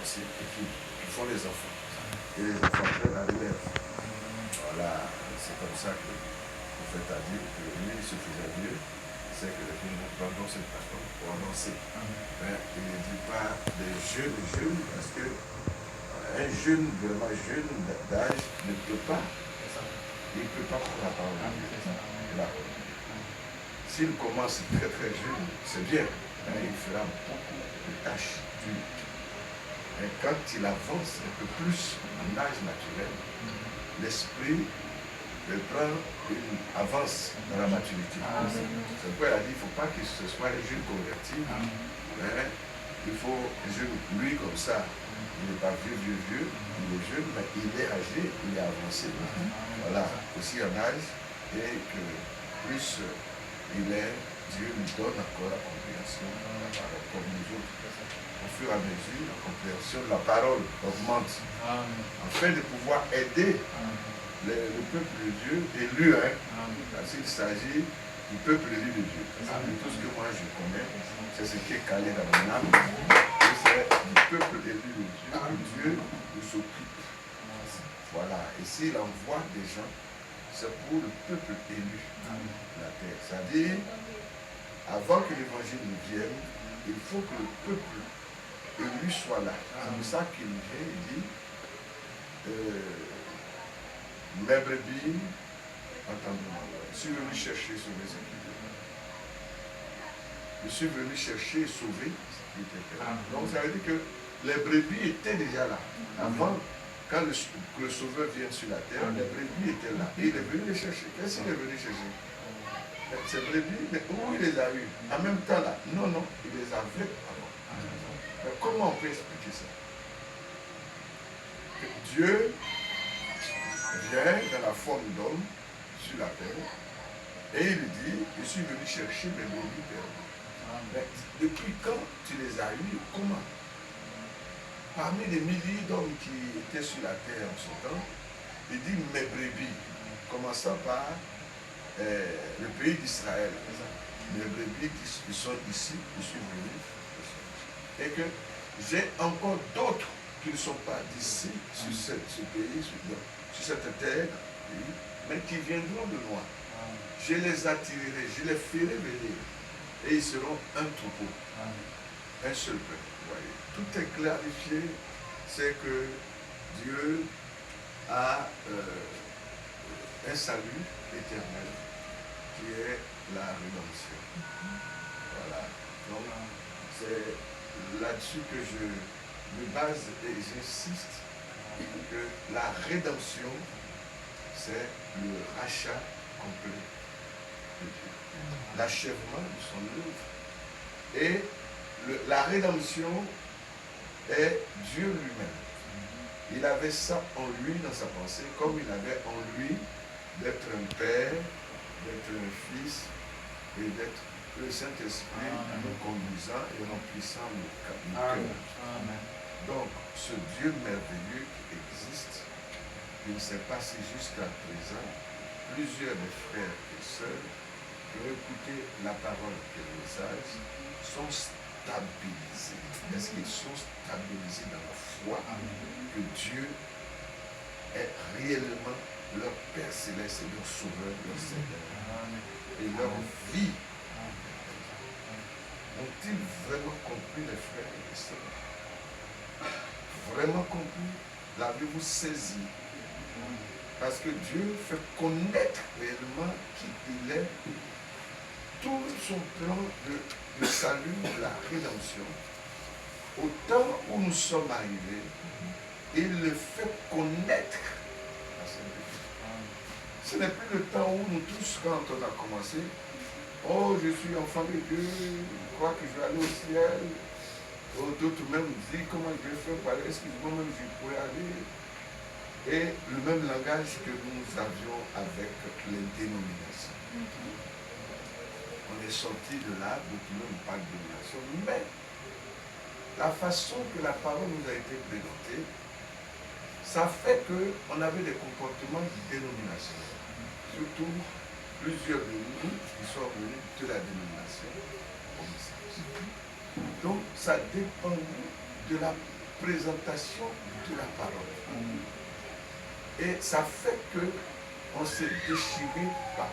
aussi et qui font les enfants. Et les enfants prennent la relève. Voilà, c'est comme ça que le prophète a dit que lui, il suffisait Dieu, c'est que les filles vont prendre cette plateforme pour annoncer. Mais il ne dit pas des jeunes, parce que un jeune, vraiment jeune d'âge, ne peut pas. Il ne peut pas prendre la parole de Dieu. S'il commence très très jeune, c'est bien, hein, il fera beaucoup de tâches dures. Mais quand il avance un peu plus en âge naturel, l'esprit prend une avance dans la maturité. C'est pourquoi il a dit qu'il ne faut pas que ce soit les jeunes convertis, mais il faut les jeunes, lui comme ça, il n'est pas vieux, il est jeune, mais il est âgé, il est avancé. Voilà, aussi en âge, et que plus il est, Dieu lui donne encore la compréhension de la parole, comme nous autres. Au fur et à mesure, la compréhension de la parole augmente, afin de pouvoir aider le peuple de Dieu élu, hein, parce qu'il s'agit du peuple élu de Dieu. Tout ce que moi je connais, c'est ce qui est calé dans mon âme, et c'est du peuple élu de Dieu que Dieu nous s'occupe. Voilà, et s'il envoie des gens, c'est pour le peuple élu de la terre. C'est-à-dire, avant que l'évangile nous vienne, il faut que le peuple élu soit là. C'est pour ça qu'il vient et dit, mes brebis, entendez-moi, je suis venu chercher et sauver ce qui était perdu. Je suis venu chercher et sauver ce qui était perdu. Donc ça veut dire que les brebis étaient déjà là. Avant, quand le sauveur vient sur la terre, les brebis étaient là. Et il est venu les chercher. Qu'est-ce qu'il est venu chercher? Ces brebis, mais où il les a eues? En même temps là? Non, il les avait avant. Mais comment on peut expliquer ça? Que Dieu vient dans la forme d'homme sur la terre et il dit, je suis venu chercher mes brebis perdues. Mais depuis quand tu les as eues? Comment? Parmi les milliers d'hommes qui étaient sur la terre en ce temps, il dit mes brebis, commençant par le pays d'Israël. Les brebis qui sont ici, je suis venu. Et que j'ai encore d'autres qui ne sont pas d'ici, sur ce pays, sur cette terre, mais qui viendront de loin. Je les attirerai, je les ferai venir, et ils seront un troupeau, un seul peuple. Voyez. Tout est clarifié, c'est que Dieu a un salut éternel qui est la rédemption. Voilà. Donc, c'est là-dessus que je me base et j'insiste que la rédemption, c'est le rachat complet de Dieu, l'achèvement de son œuvre. Et la rédemption est Dieu lui-même. Il avait ça en lui dans sa pensée, comme il avait en lui d'être un père, d'être un fils et d'être le Saint-Esprit nous conduisant et remplissant nos cœurs. Donc, ce Dieu merveilleux qui existe, il ne s'est passé jusqu'à présent, plusieurs des frères et sœurs qui ont écouté la parole et le message sont stabilisés. Est-ce qu'ils sont stabilisés dans la foi que Dieu est réellement leur Père Céleste et leur Sauveur, leur Seigneur, et leur vie? Ont-ils vraiment compris, les frères et les sœurs? Vraiment compris? L'avez-vous saisi? Parce que Dieu fait connaître réellement qui il est, tout son plan de salut, de la rédemption. Au temps où nous sommes arrivés, il le fait connaître à ses péchés. Ce n'est plus le temps où nous tous, quand on a commencé, oh, je suis enfant de Dieu, je crois que je vais aller au ciel. Oh, d'autres même disent comment je vais faire pour aller, excuse-moi, même je pourrais aller. Et le même langage que nous avions avec les dénominations. On est sorti de là, beaucoup nous parlent de dénomination, mais la façon que la parole nous a été présentée, ça fait qu'on avait des comportements dénominationnels. Surtout plusieurs de nous qui sont venus de la dénomination au message. Donc ça dépend de la présentation de la parole. Et ça fait que on ne se déchire pas.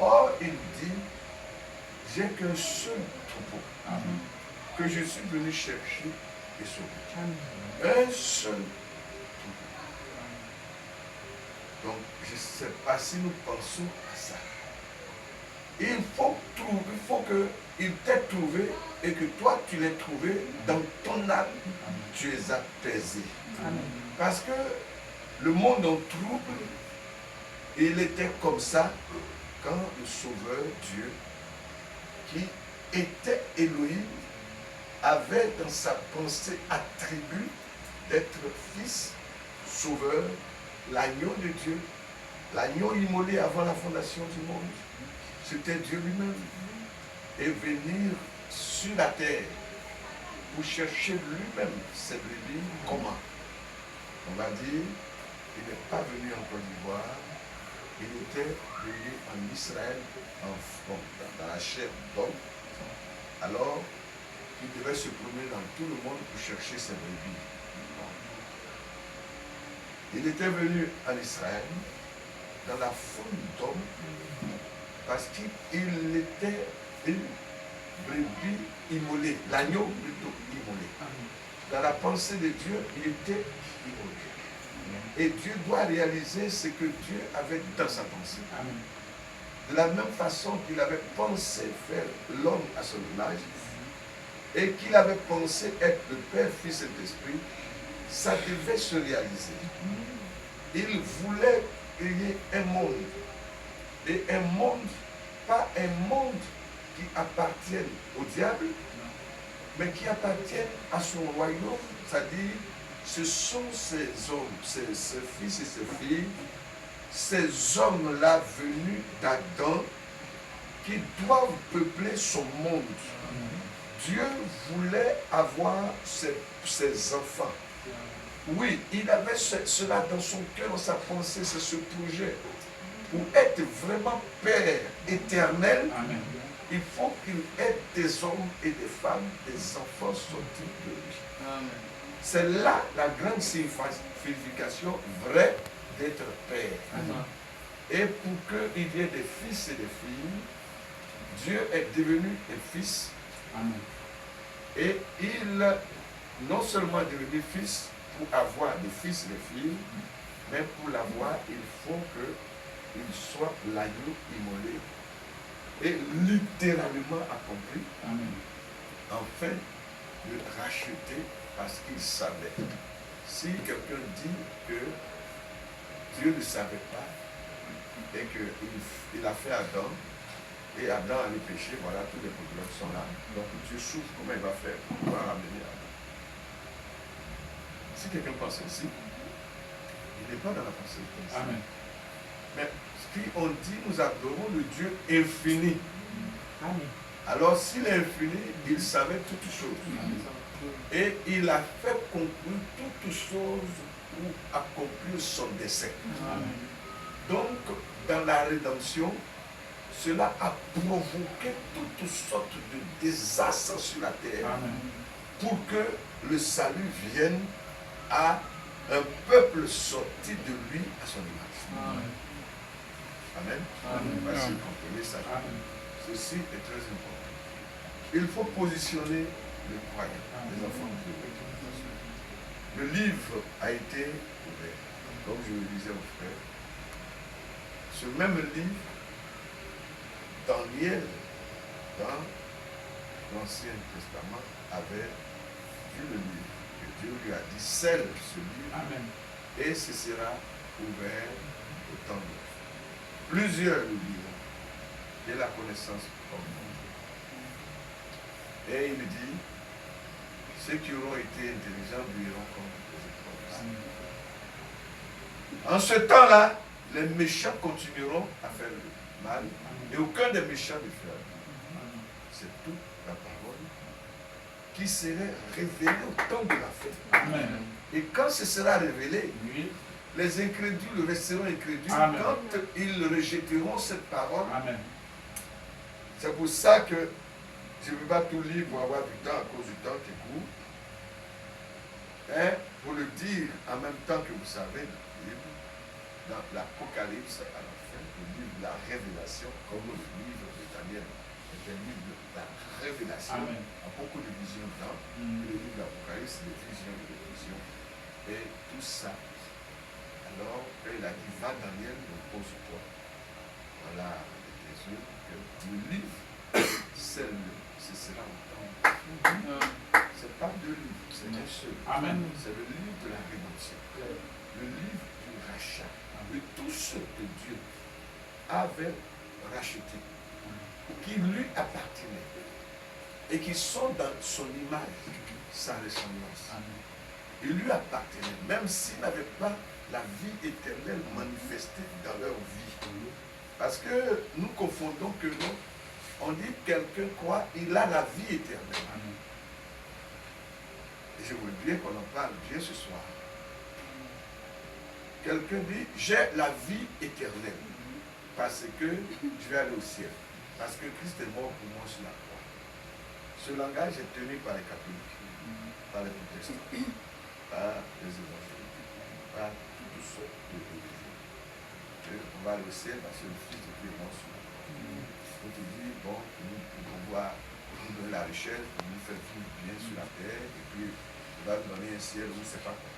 Or, il dit, j'ai qu'un seul troupeau que je suis venu chercher et sauver. Un seul troupeau. Donc, je ne sais pas si nous pensons à ça. Il faut qu'il t'ait trouvé et que toi tu l'aies trouvé dans ton âme, tu es apaisé. Parce que le monde en trouble, il était comme ça quand le Sauveur Dieu, qui était Elohim, avait dans sa pensée attribut d'être fils, sauveur, l'agneau de Dieu, l'agneau immolé avant la fondation du monde. C'était Dieu lui-même. Et venir sur la terre pour chercher lui-même cette brebis. Comment? On va dire, il n'est pas venu en Côte d'Ivoire, il était venu en Israël, dans la chair d'homme. Alors, il devait se promener dans tout le monde pour chercher ses brebis. Il était venu en Israël, dans la forme d'homme, parce qu'il était une brebis immolée, l'agneau plutôt immolé. Dans la pensée de Dieu, il était immolé. Et Dieu doit réaliser ce que Dieu avait dans sa pensée. De la même façon qu'il avait pensé faire l'homme à son image, et qu'il avait pensé être le Père, Fils et Esprit, ça devait se réaliser. Il voulait créer un monde. Et un monde, pas un monde qui appartienne au diable, mais qui appartienne à son royaume, c'est-à-dire ce sont ces hommes, ces fils et ces filles, ces hommes-là venus d'Adam qui doivent peupler son monde. Dieu voulait avoir ses enfants. Oui, il avait cela dans son cœur, dans sa pensée, c'est ce projet. Pour être vraiment Père éternel, il faut qu'il ait des hommes et des femmes, des enfants sortis de lui. C'est là la grande signification vraie d'être Père. Et pour qu'il y ait des fils et des filles, Dieu est devenu un fils. Et il, non seulement devenu fils pour avoir des fils et des filles, mais pour l'avoir, il faut qu'il soit l'agneau immolé et littéralement accompli, afin de racheter parce qu'il savait. Si quelqu'un dit que Dieu ne savait pas et qu'il a fait Adam, et Adam a le péché, voilà, tous les problèmes sont là. Donc Dieu souffre, comment il va faire pour pouvoir ramener Adam? Si quelqu'un pense ainsi, il n'est pas dans la pensée. Amen. Mais si on dit, nous adorons le Dieu infini. Amen. Alors s'il est infini, il savait toutes choses. Et il a fait conclure toutes choses pour accomplir son dessein. Amen. Donc, dans la rédemption, cela a provoqué toutes sortes de désastres sur la terre. Amen. Pour que le salut vienne à un peuple sorti de lui à son image. Amen. Amen. Amen. Parce que vous comprenez ça. Amen. Ceci est très important. Il faut positionner les croyants, les enfants de Dieu. Le livre a été ouvert. Comme je le disais au frère, ce même livre, Daniel, dans l'Ancien Testament, avait vu le livre. Et Dieu lui a dit, scelle ce livre. Amen. Et ce sera ouvert au temps de la fin. Plusieurs le diront. Et la connaissance comme monde. Et il dit, ceux qui auront été intelligents verront comme des épreuves. En ce temps-là, les méchants continueront à faire le mal. Et aucun des méchants ne fera le mal. C'est toute la parole qui serait révélée au temps de la fin. Amen. Et quand ce sera révélé, les incrédules resteront incrédules. Amen. Quand ils rejetteront cette parole. Amen. C'est pour ça que je ne peux pas tout lire pour avoir du temps à cause du temps qui court. Et pour le dire en même temps que vous savez, dans l'Apocalypse à la fin, le livre de la révélation, comme le livre de Daniel est un livre de la révélation. Amen. Il y a beaucoup de visions dedans. Le livre de l'Apocalypse, c'est des visions. Et tout ça. Alors, quand il a dit, va Daniel, repose-toi. Voilà les yeux que le livre, c'est cela autant. C'est pas deux livres, c'est un seul. Amen. C'est le livre de la rédemption. Le livre du rachat. De tout ce que Dieu avait racheté, qui lui appartenait et qui sont dans son image, sa ressemblance. Il lui appartenait, même s'il n'avait pas la vie éternelle manifestée dans leur vie. Parce que nous confondons que non. On dit quelqu'un croit, il a la vie éternelle. Et je voudrais bien qu'on en parle bien ce soir. Quelqu'un dit, j'ai la vie éternelle parce que je vais aller au ciel. Parce que Christ est mort pour moi sur la croix. Ce langage est tenu par les catholiques, par les protestants, par les évangéliques, par toutes sortes de religions. On va aller au ciel parce que le Fils de Dieu est mort sur la croix. On te dit, bon, nous pouvons voir, nous donner la richesse, nous faire vivre bien sur la terre, et puis on va nous donner un ciel où on ne sait pas quoi.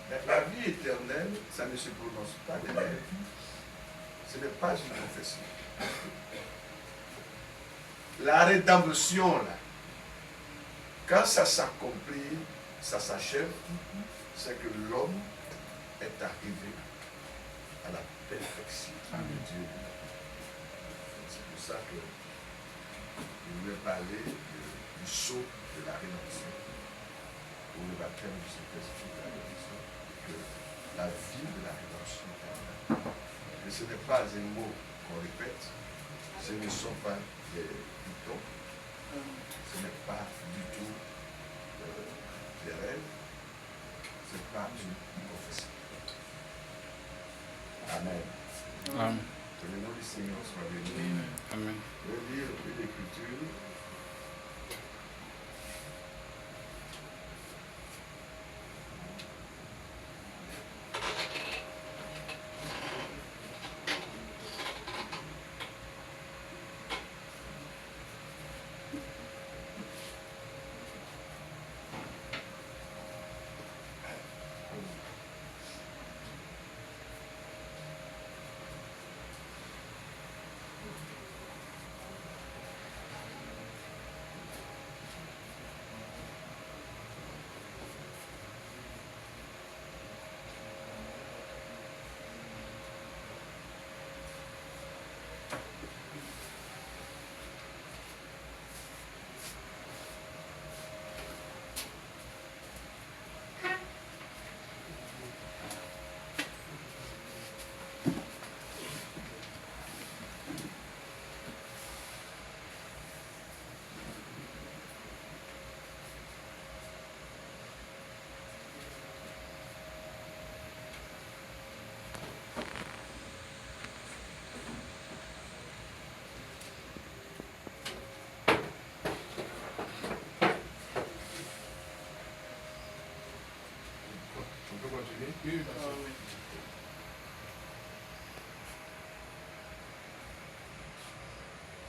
Mais la vie éternelle, ça ne se prononce pas de la vie. Ce n'est pas une confession. La rédemption, là, quand ça s'accomplit, ça s'achève, c'est que l'homme est arrivé à la perfection de Dieu. C'est pour ça que je voulais parler du sceau de la rédemption, ou le baptême du Saint-Esprit de la rédemption, que la vie de la rédemption. Et ce n'est pas un mot qu'on répète, ce ne sont pas des boutons, ce n'est pas du tout des rêves, ce n'est pas une confession. Amen. Amen. Que le nom du Seigneur soit béni. Amen. Je vais lire l'Écriture.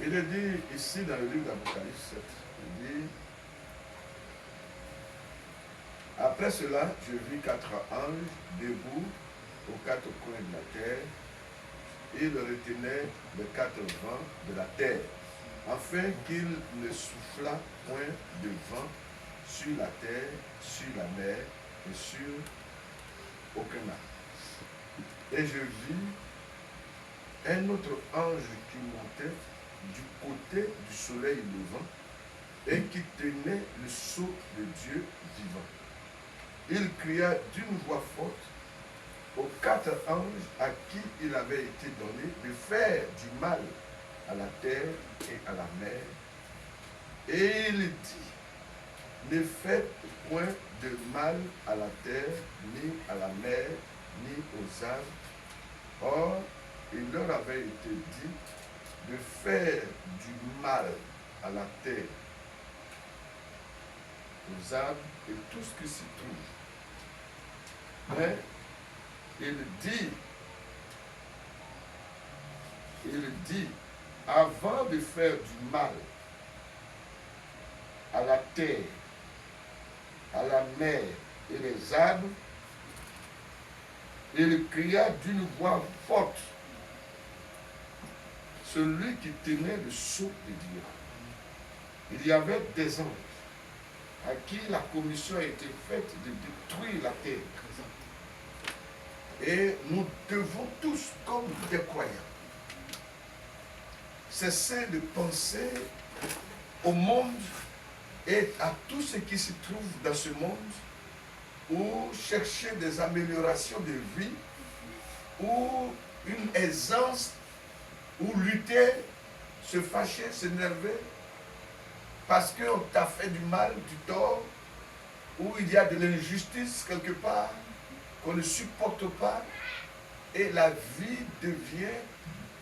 Il est dit ici dans le livre d'Apocalypse 7, il dit, après cela, je vis 4 anges debout aux 4 coins de la terre. Ils retenaient les 4 vents de la terre, afin qu'il ne soufflât point de vent sur la terre, sur la mer et sur aucun arbre. Et je vis un autre ange qui montait du côté du soleil levant et qui tenait le sceau de Dieu vivant. Il cria d'une voix forte aux 4 anges à qui il avait été donné de faire du mal à la terre et à la mer. Et il dit, ne faites point de mal à la terre, ni à la mer, ni aux arbres. Or, il leur avait été dit de faire du mal à la terre aux arbres et tout ce qui s'y trouve. Mais il dit, avant de faire du mal à la terre, à la mer et les arbres, il cria d'une voix forte, celui qui tenait le sceau de Dieu. Il y avait des anges à qui la commission a été faite de détruire la terre. Et nous devons tous, comme des croyants, cesser de penser au monde et à tout ce qui se trouve dans ce monde, ou chercher des améliorations de vie, ou une aisance, ou lutter, se fâcher, s'énerver, parce qu'on t'a fait du mal, du tort, ou il y a de l'injustice quelque part, qu'on ne supporte pas, et la vie devient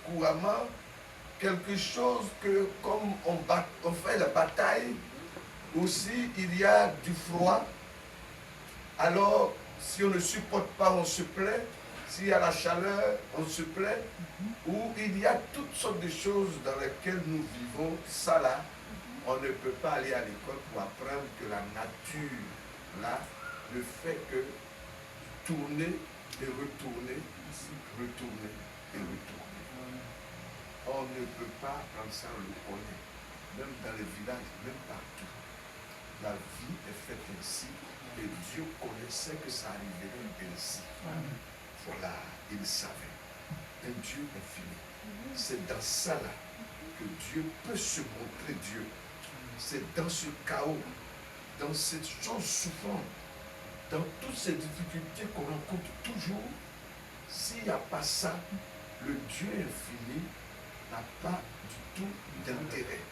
couramment quelque chose que, comme on fait la bataille, aussi il y a du froid. Alors, si on ne supporte pas, on se plaint. S'il y a la chaleur, on se plaint. Ou il y a toutes sortes de choses dans lesquelles nous vivons. Ça là, on ne peut pas aller à l'école pour apprendre que la nature, là, ne fait que tourner et retourner, retourner et retourner. On ne peut pas apprendre ça, on le connaît. Même dans les villages, même partout. La vie est faite ainsi. Et Dieu connaissait que ça arriverait ainsi. Voilà, il savait. Un Dieu infini. C'est dans ça là que Dieu peut se montrer Dieu. C'est dans ce chaos, dans cette chose souffrante, dans toutes ces difficultés qu'on rencontre toujours. S'il n'y a pas ça, le Dieu infini n'a pas du tout d'intérêt.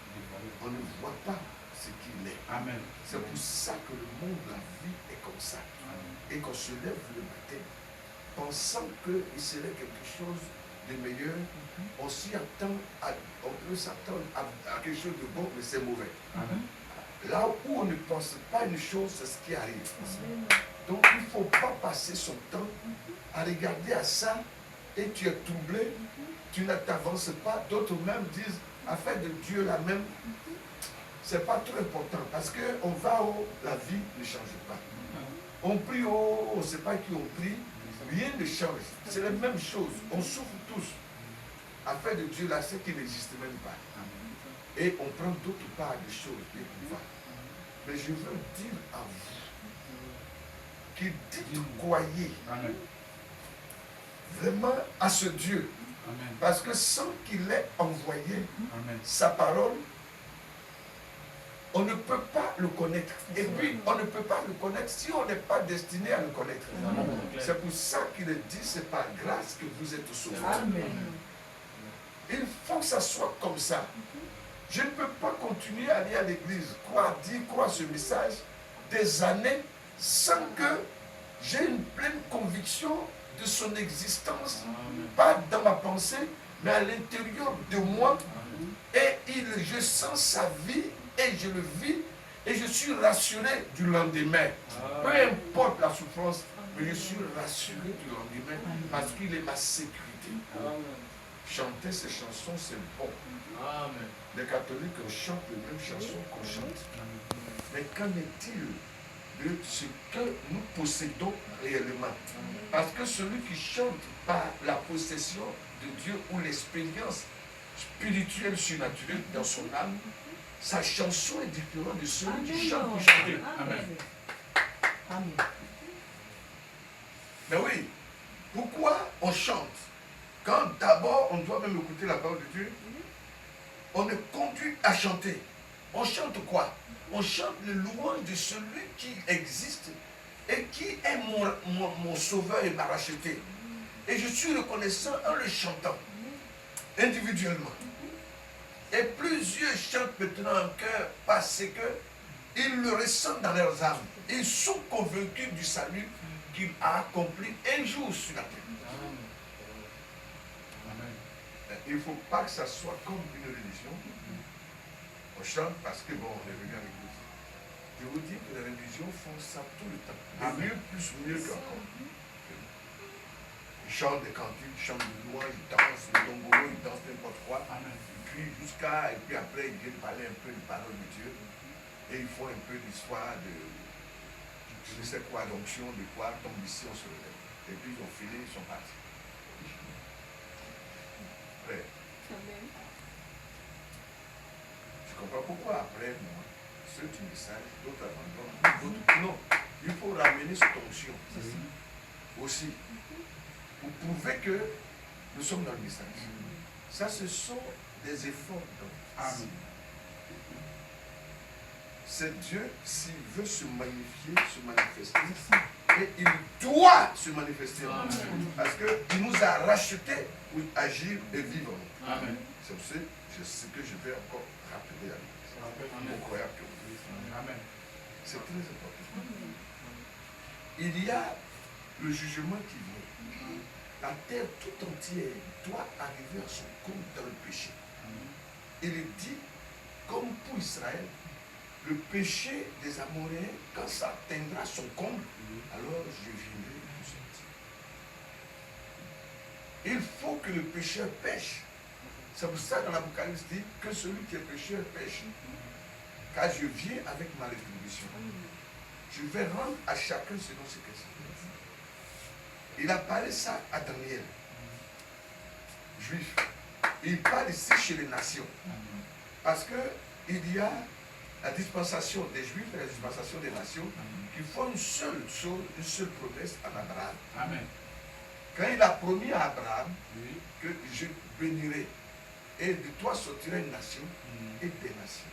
On ne voit pas ce qu'il est. Amen. C'est pour ça que le monde, la vie est comme ça. Amen. Et qu'on se lève le matin, pensant qu'il serait quelque chose de meilleur, on s'y attend, on peut s'attendre à quelque chose de bon, mais c'est mauvais. Amen. Là où on ne pense pas une chose, c'est ce qui arrive. Amen. Donc il ne faut pas passer son temps à regarder à ça et tu es troublé, tu ne t'avances pas. D'autres même disent, affaire de Dieu la même, c'est pas trop important parce qu'on va où la vie ne change pas. On prie où on ne sait pas qui on prie, rien ne change. C'est la même chose. On souffre tous. Affaire de Dieu là, c'est qui n'existe même pas. Et on prend d'autres parts des choses, des pouvoirs. Mais je veux dire à vous qui dites croyez vraiment à ce Dieu. Amen. Parce que sans qu'il ait envoyé sa parole, on ne peut pas le connaître. Et puis, on ne peut pas le connaître si on n'est pas destiné à le connaître. C'est pour ça qu'il dit, c'est par grâce que vous êtes sauvés. Il faut que ça soit comme ça. Je ne peux pas continuer à aller à l'église, croire ce message des années sans que j'ai une pleine conviction de son existence, pas dans ma pensée, mais à l'intérieur de moi. Et je sens sa vie et je le vis et je suis rassuré du lendemain. Peu importe la souffrance, mais je suis rassuré du lendemain parce qu'il est ma sécurité. Chanter ces chansons, c'est bon. Les catholiques chantent les mêmes chansons qu'on chante. Mais qu'en est-il de ce que nous possédons réellement? Parce que celui qui chante par la possession de Dieu ou l'expérience spirituelle surnaturelle dans son âme, sa chanson est différente de celui qui chante pour chanter. Amen. Amen. Mais oui, pourquoi on chante? Quand d'abord on doit même écouter la parole de Dieu, on est conduit à chanter. On chante quoi? On chante le louange de celui qui existe et qui est mon sauveur et m'a racheté. Et je suis reconnaissant en le chantant, individuellement. Et plusieurs chantent maintenant en cœur parce qu'ils le ressentent dans leurs âmes. Ils sont convaincus du salut qu'il a accompli un jour sur la terre. Il ne faut pas que ça soit comme une religion. On chante parce que bon, on est venu à l'église. Je vous dis que les religions font ça tout le temps. Amen. Mieux qu'encore. Ils chantent des cantiques, ils chantent de loin, ils dansent, le dongolo, ils dansent n'importe quoi. Amen. Et puis après, ils viennent parler un peu de parole de Dieu. Et ils font un peu l'histoire de, je ne sais quoi, d'onction, de quoi, tombe ici, on se relève. Et puis ils ont fini, ils sont partis. Après, je comprends pourquoi après, moi, ceux qui me savent, d'autres abandonnent, d'autres non. Il faut ramener cette onction aussi pour prouver que nous sommes dans le message. Ça, ce sont des efforts. Amen. C'est Dieu, s'il veut se magnifier, se manifester, et il doit se manifester. Amen. Parce qu'il nous a rachetés pour agir et vivre. Amen. C'est ce que je vais encore rappeler à l'église. Au croyant que vous. Amen. C'est très important. Il y a le jugement qui vient. La terre tout entière doit arriver à son compte dans le péché. Il est dit, comme pour Israël, le péché des Amoréens, quand ça atteindra son comble, alors je viendrai vous sortir. Il faut que le pécheur pêche. C'est pour ça que dans l'Apocalypse dit que celui qui est pécheur pêche. Car je viens avec ma rétribution. Je vais rendre à chacun selon ce qu'il fait. Il a parlé ça à Daniel, juif. Il parle ici chez les nations. Parce qu'il y a la dispensation des juifs et la dispensation des nations qui font une seule chose, une seule promesse à Abraham. Amen. Quand il a promis à Abraham que je bénirai et de toi sortira une nation et des nations.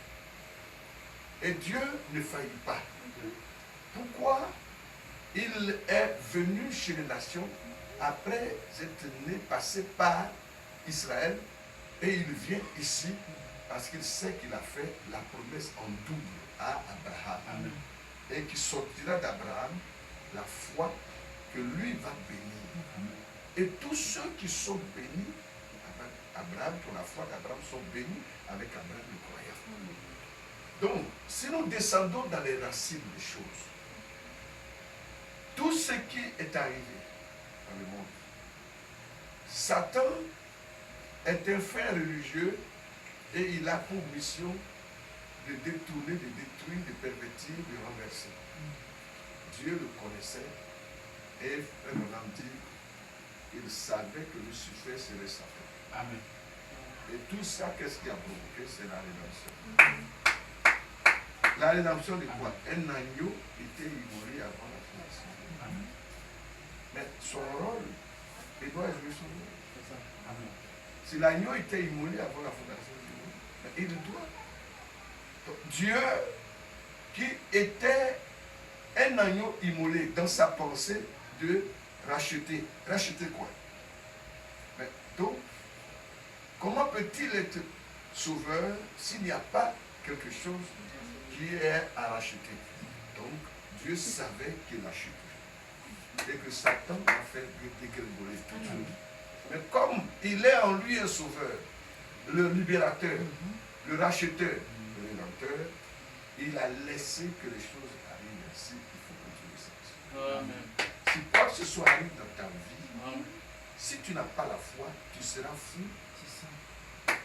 Et Dieu ne faillit pas. Pourquoi il est venu chez les nations après être né, passé par Israël, et il vient ici parce qu'il sait qu'il a fait la promesse en double à Abraham. Amen. Et qu'il sortira d'Abraham la foi que lui va bénir. Amen. Et tous ceux qui sont bénis avec Abraham, pour la foi d'Abraham, sont bénis avec Abraham le croyant. Donc, si nous descendons dans les racines des choses, tout ce qui est arrivé dans le monde, Satan est un fin religieux et il a pour mission de détourner, de détruire, de pervertir, de renverser. Dieu le connaissait et Frère Branham dit qu'il savait que Lucifer serait Satan. Amen. Et tout ça, qu'est-ce qui a provoqué? C'est la rédemption. La rédemption de quoi? Un agneau était immolé avant la fondation. Amen. Mais son rôle, il doit jouer son rôle. Amen. Si l'agneau était immolé avant la fondation du monde, mais il doit. Donc, Dieu, qui était un agneau immolé dans sa pensée de racheter. Racheter quoi? Mais donc, comment peut-il être sauveur s'il n'y a pas quelque chose qui est à racheter? Donc, Dieu savait qu'il achetait. Et que Satan a fait dégringoler tout ça. Mais comme il est en lui un sauveur, le libérateur, le racheteur, le rédempteur, il a laissé que les choses arrivent ainsi. Il faut continuer ça. Amen. Si quoi que ce soit arrive dans ta vie, amen, si tu n'as pas la foi, tu seras fou.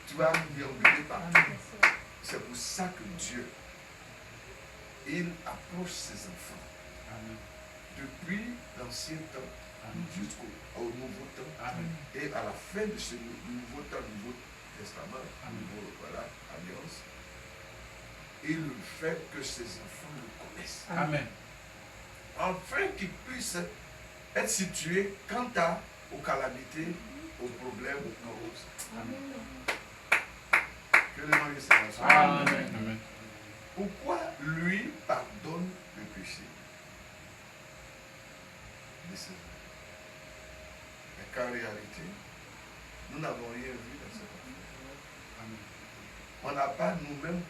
Tu vas déambuler partout. C'est pour ça que Dieu, il approche ses enfants. Amen. Depuis l'ancien temps jusqu'au nouveau temps. Amen. Et à la fin de ce nouveau temps, nouveau testament, nouveau, voilà, alliance, il fait que ses enfants le connaissent. Amen. Afin qu'ils puissent être situés quant aux calamités, aux problèmes, aux causes. Amen. Que le nom de Seigneur soit. Amen. Amen. Pourquoi lui pardonne le péché de ses enfants? Mais qu'en réalité, nous n'avons rien vu dans cette affaire. Amen. On n'a pas nous-mêmes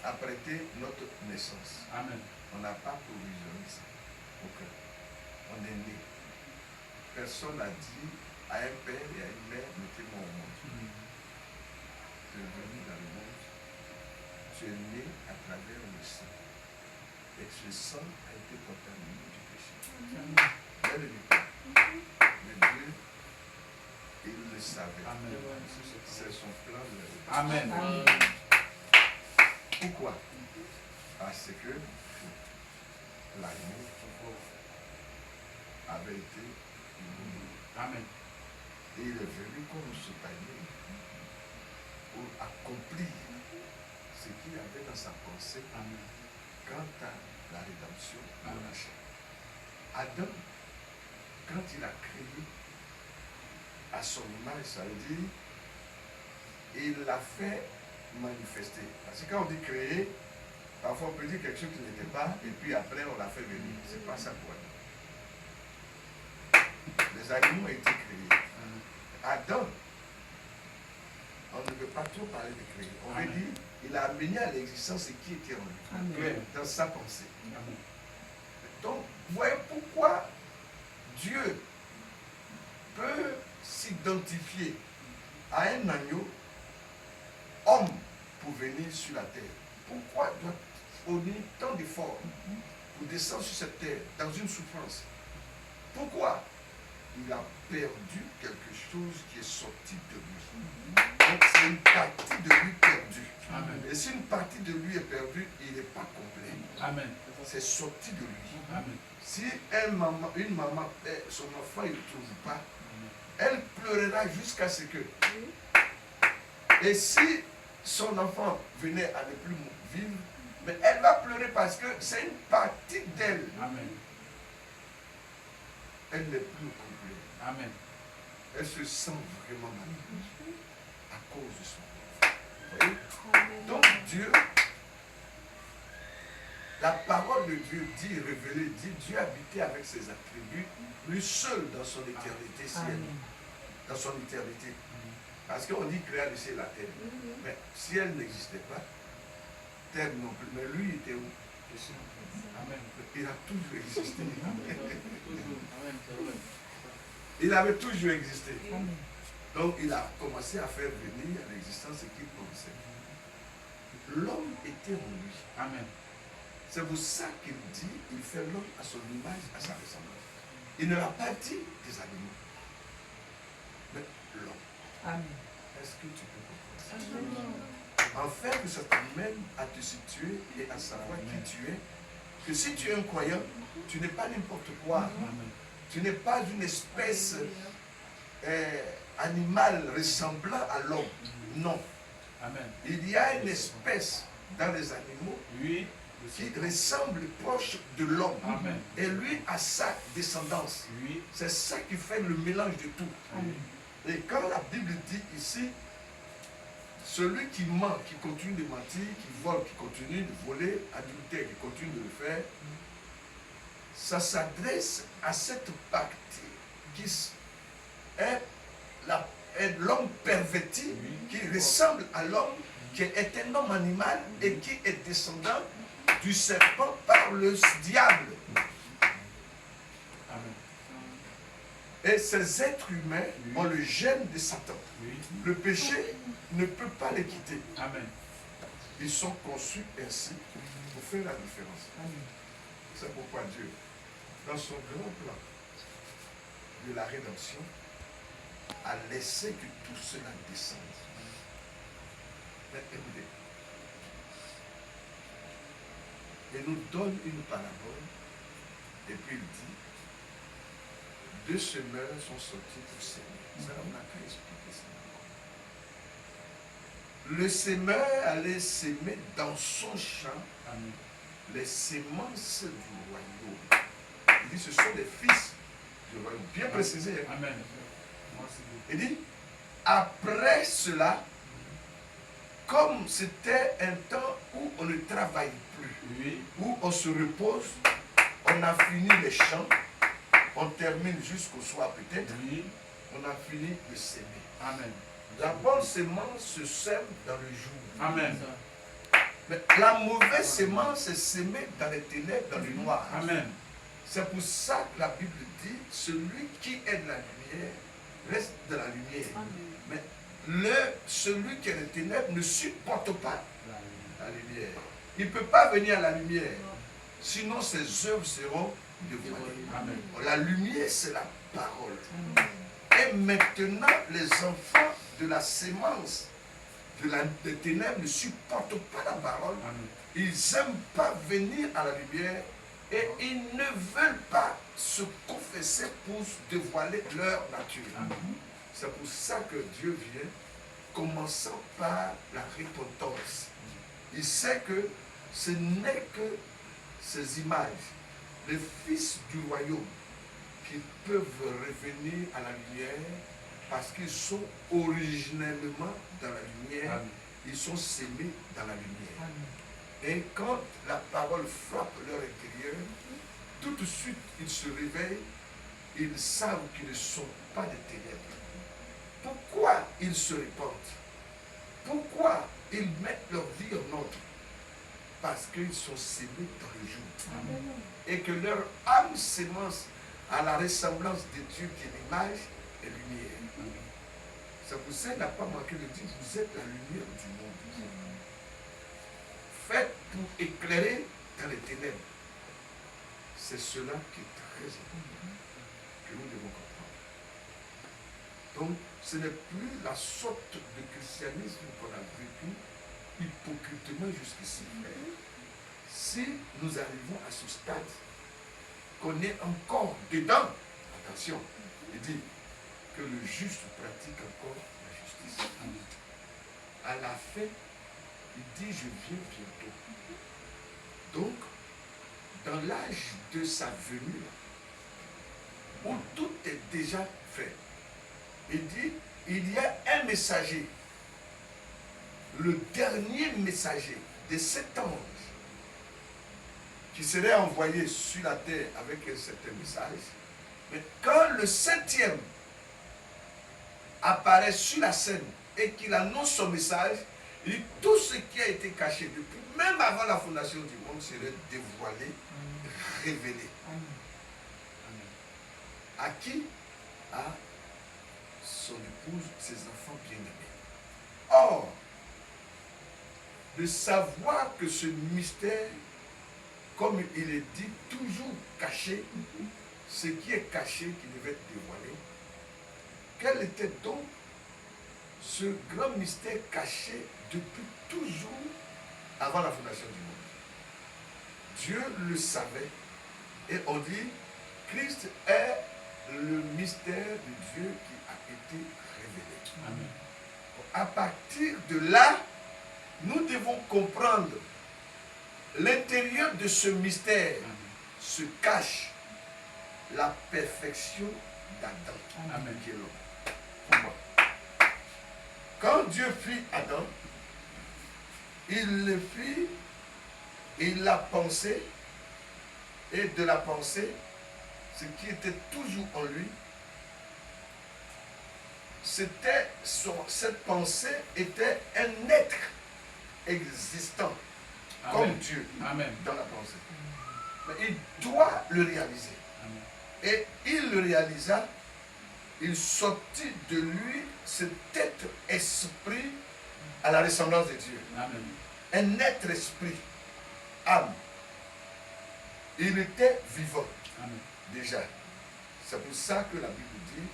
apprêté notre naissance. Amen. On n'a pas provisionné ça. Aucun. On est né. Personne n'a dit à un père et à une mère, mettez-moi au monde. Tu es venu dans le monde. Tu es né à travers le sang. et ce sang a été contaminé du péché. Bien aimé, mais Dieu, il le savait. C'est son plan de la rédemption. Amen. Pourquoi? Parce que l'agneau avait été immolé. Amen. Et il est venu comme ce panier pour accomplir ce qu'il avait dans sa pensée. Amen. Quant à la rédemption de la chair. Adam, quand il a créé à son image, ça veut dire, il l'a fait manifester. Parce que quand on dit créer, parfois on peut dire quelque chose qui n'était pas, et puis après on l'a fait venir. C'est pas ça pour Adam. Les animaux ont été créés. Adam, on ne peut pas trop parler de créer. On veut dire, il a amené à l'existence ce qui était en lui, dans sa pensée. Amen. Donc, vous voyez pourquoi Dieu peut s'identifier à un agneau, homme, pour venir sur la terre. Pourquoi doit-on fournir tant d'efforts pour descendre sur cette terre dans une souffrance? Pourquoi? Il a perdu quelque chose qui est sorti de lui. Donc c'est une partie de lui perdue. Amen. Et si une partie de lui est perdue, il n'est pas complet. Amen. C'est sorti de lui. Amen. Si une maman, son enfant, il ne trouve pas, elle pleurera jusqu'à ce que. Et si son enfant venait à ne plus vivre, mais elle va pleurer parce que c'est une partie d'elle. Amen. Elle n'est plus au complet. Amen. Elle se sent vraiment malheureuse à cause de son enfant. Voyez? Donc Dieu, la parole de Dieu dit, révélée, dit, Dieu habitait avec ses attributs, lui seul dans son éternité ciel. Dans son éternité. Parce qu'on dit créa le ciel et la terre. Mais si elle n'existait pas, terre non plus. Mais lui était où? Amen. Il a toujours existé. Il avait toujours existé. Donc il a commencé à faire venir à l'existence ce qu'il pensait. L'homme était en lui. Amen. C'est pour ça qu'il dit, il fait l'homme à son image, à sa ressemblance. Il ne l'a pas dit des animaux, mais l'homme. Amen. Est-ce que tu peux comprendre ça? Afin que ça t'amène à te situer et à savoir qui tu es. Que si tu es un croyant, tu n'es pas n'importe quoi. Amen. Tu n'es pas une espèce animale ressemblant à l'homme. Non. Amen. Il y a une espèce dans les animaux Oui. qui ressemble proche de l'homme. Amen. Et lui a sa descendance. Oui. C'est ça qui fait le mélange de tout. Amen. Et quand la Bible dit ici, celui qui ment, qui continue de mentir, qui vole, qui continue de voler, adultère, qui continue de le faire, ça s'adresse à cette partie qui est l'homme perverti, qui ressemble à l'homme, qui est un homme animal et qui est descendant du serpent par le diable. Amen. Et ces êtres humains ont le gène de Satan. Oui. Le péché ne peut pas les quitter. Amen. Ils sont conçus ainsi pour faire la différence. C'est pourquoi Dieu, dans son grand plan de la rédemption, a laissé que tout cela descende. Mais écoutez, il nous donne une parabole, et puis il dit, deux semeurs sont sortis pour semer. Ça, on n'a qu'à expliquer ça. Le semeur allait semer dans son champ Amen. les semences du royaume. Il dit, ce sont les fils du royaume. Bien précisé. Amen. Il dit, après cela, comme c'était un temps où on ne travaille plus, Oui. où on se repose, on a fini les champs, on termine jusqu'au soir peut-être, Oui. on a fini de s'aimer. Amen. La bonne semence se sème dans le jour. Amen. Mais la mauvaise semence est semée dans les ténèbres, dans le noir. Amen. C'est pour ça que la Bible dit, celui qui est de la lumière reste de la lumière. Mais celui qui est des ténèbres ne supporte pas la lumière. Il ne peut pas venir à la lumière. Sinon, ses œuvres seront dévoilées. Amen. La lumière, c'est la parole. Et maintenant, les enfants de la sémence des ténèbres ne supportent pas la parole. Amen. Ils n'aiment pas venir à la lumière et ils ne veulent pas se confesser pour dévoiler leur nature. Amen. C'est pour ça que Dieu vient, commençant par la repentance. Il sait que ce n'est que ces images, les fils du royaume, qui peuvent revenir à la lumière parce qu'ils sont originellement dans la lumière. Amen. Ils sont sémés dans la lumière. Et quand la parole frappe leur intérieur, tout de suite ils se réveillent, ils savent qu'ils ne sont pas des ténèbres. Pourquoi ils se répandent? Pourquoi ils mettent leur vie en ordre? Parce qu'ils sont sémés dans le jour. Amen. Et que leur âme sémence à la ressemblance de Dieu qui est l'image et lumière. C'est pour ça qu'il n'a pas manqué de dire, vous êtes la lumière du monde. Faites pour éclairer dans les ténèbres. C'est cela qui est très important que nous devons comprendre. Donc, ce n'est plus la sorte de christianisme qu'on a vécu hypocritement jusqu'ici. Si nous arrivons à ce stade, qu'on est encore dedans, attention, il dit que le juste pratique encore la justice. À la fin, il dit, je viens bientôt. Donc, dans l'âge de sa venue, où tout est déjà fait, il dit, il y a un messager, le dernier messager de cet ange, qui serait envoyé sur la terre avec un certain message. Mais quand le septième apparaît sur la scène et qu'il annonce son message, il dit tout ce qui a été caché depuis, même avant la fondation du monde, serait dévoilé, révélé. À qui? À son épouse, ses enfants bien-aimés. Or, de savoir que ce mystère, comme il est dit, toujours caché, ce qui est caché qui devait être dévoilé. Quel était donc ce grand mystère caché depuis toujours avant la fondation du monde? Dieu le savait et on dit, Christ est le mystère de Dieu qui a été révélé. Amen. À partir de là, nous devons comprendre l'intérieur de ce mystère se cache la perfection d'Adam, Amen. qui est l'homme. Pourquoi? Quand Dieu fit Adam, il le fit, il l'a pensé, et de la pensée, ce qui était toujours en lui, c'était cette pensée était un être existant. Amen. Comme Dieu, Amen. dans la pensée. Mais il doit le réaliser. Amen. Et il le réalisa, il sortit de lui cet être esprit à la ressemblance de Dieu. Amen. Un être esprit, âme. Il était vivant, Amen. déjà. C'est pour ça que la Bible dit,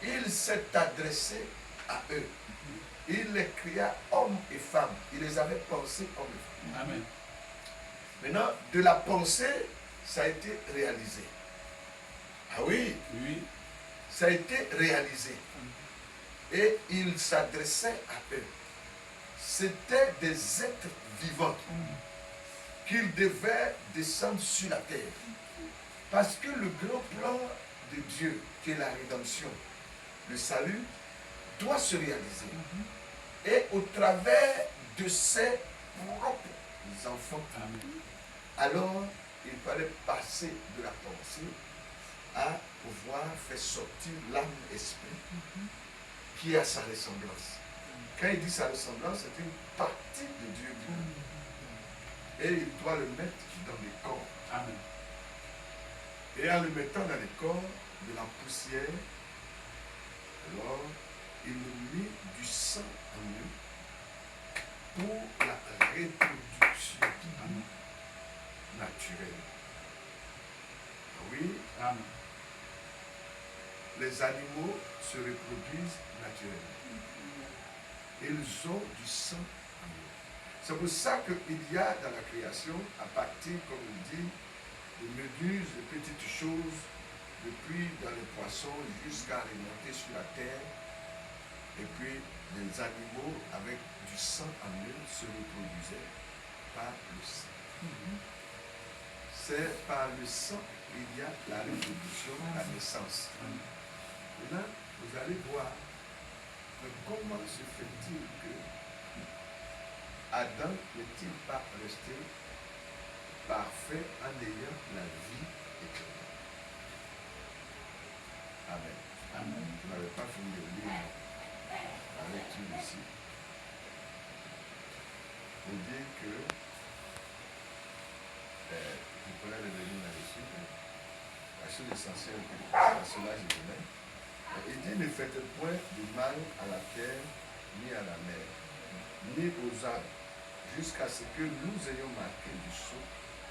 il s'est adressé à eux. Il les cria hommes et femmes. Il les avait pensés hommes et femmes. Amen. Maintenant, de la pensée, ça a été réalisé. Ah oui, Oui. ça a été réalisé. Et il s'adressait à eux. C'était des êtres vivants qu'ils devaient descendre sur la terre. Parce que le grand plan de Dieu, qui est la rédemption, le salut, doit se réaliser. Et au travers de ses propres enfants, Amen. alors il fallait passer de la pensée à pouvoir faire sortir l'âme-esprit qui a sa ressemblance. Quand il dit sa ressemblance, c'est une partie de Dieu lui-même. Et il doit le mettre dans les corps. Amen. Et en le mettant dans les corps de la poussière, alors il nous mit du sang en nous pour la reproduction naturelle. Oui, Amen. les animaux se reproduisent naturellement. Ils ont du sang en eux. C'est pour ça qu'il y a dans la création, à partir, comme il dit, de méduses, de petites choses, depuis dans les poissons jusqu'à remonter sur la terre, et puis les animaux avec du sang en eux se reproduisaient par le sang. C'est par le sang qu'il y a la reproduction, la naissance. Maintenant, vous allez voir, mais comment se fait-il que Adam n'est-il pas resté parfait en ayant la vie éternelle? Amen. Amen. Je n'avais pas fini de lire la lecture ici. Vous dire que je pourrais revenir là-dessus, mais la chose essentielle, c'est à cela que je venais. Il dit, ne faites point de mal à la terre, ni à la mer, ni aux arbres, jusqu'à ce que nous ayons marqué du sceau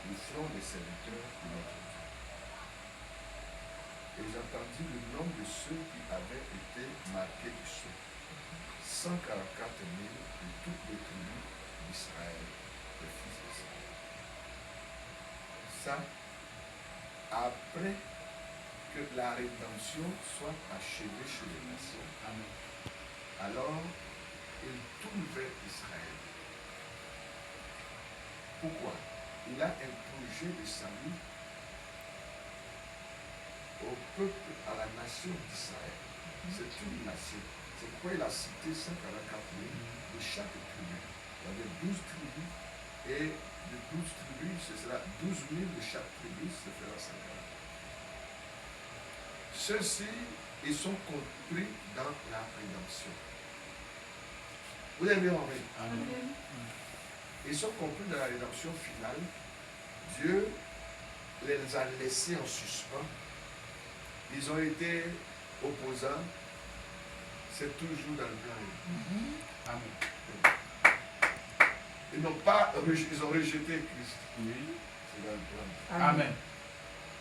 le front des serviteurs de notre Dieu. Et j'entendis le nom de ceux qui avaient été marqués du sceau. 144 000 de toutes les tribus d'Israël, les fils d'Israël. Ça, après que la rédemption soit achevée chez les nations, Amen. alors il tourne vers Israël. Pourquoi? Il a un projet de salut au peuple, à la nation d'Israël. C'est une nation. C'est pourquoi il a cité 144 000 de chaque tribu. Il y avait 12 tribus, et de 12 tribus, ce sera 12 000 de chaque tribu, ça fera 144. Ceux-ci, ils sont compris dans la rédemption. Vous avez bien compris? Amen. Ils sont compris dans la rédemption finale. Dieu les a laissés en suspens. Ils ont été opposants. C'est toujours dans le plan. Amen. Ils n'ont pas, ils ont rejeté Christ. Oui. C'est dans le plan. Amen.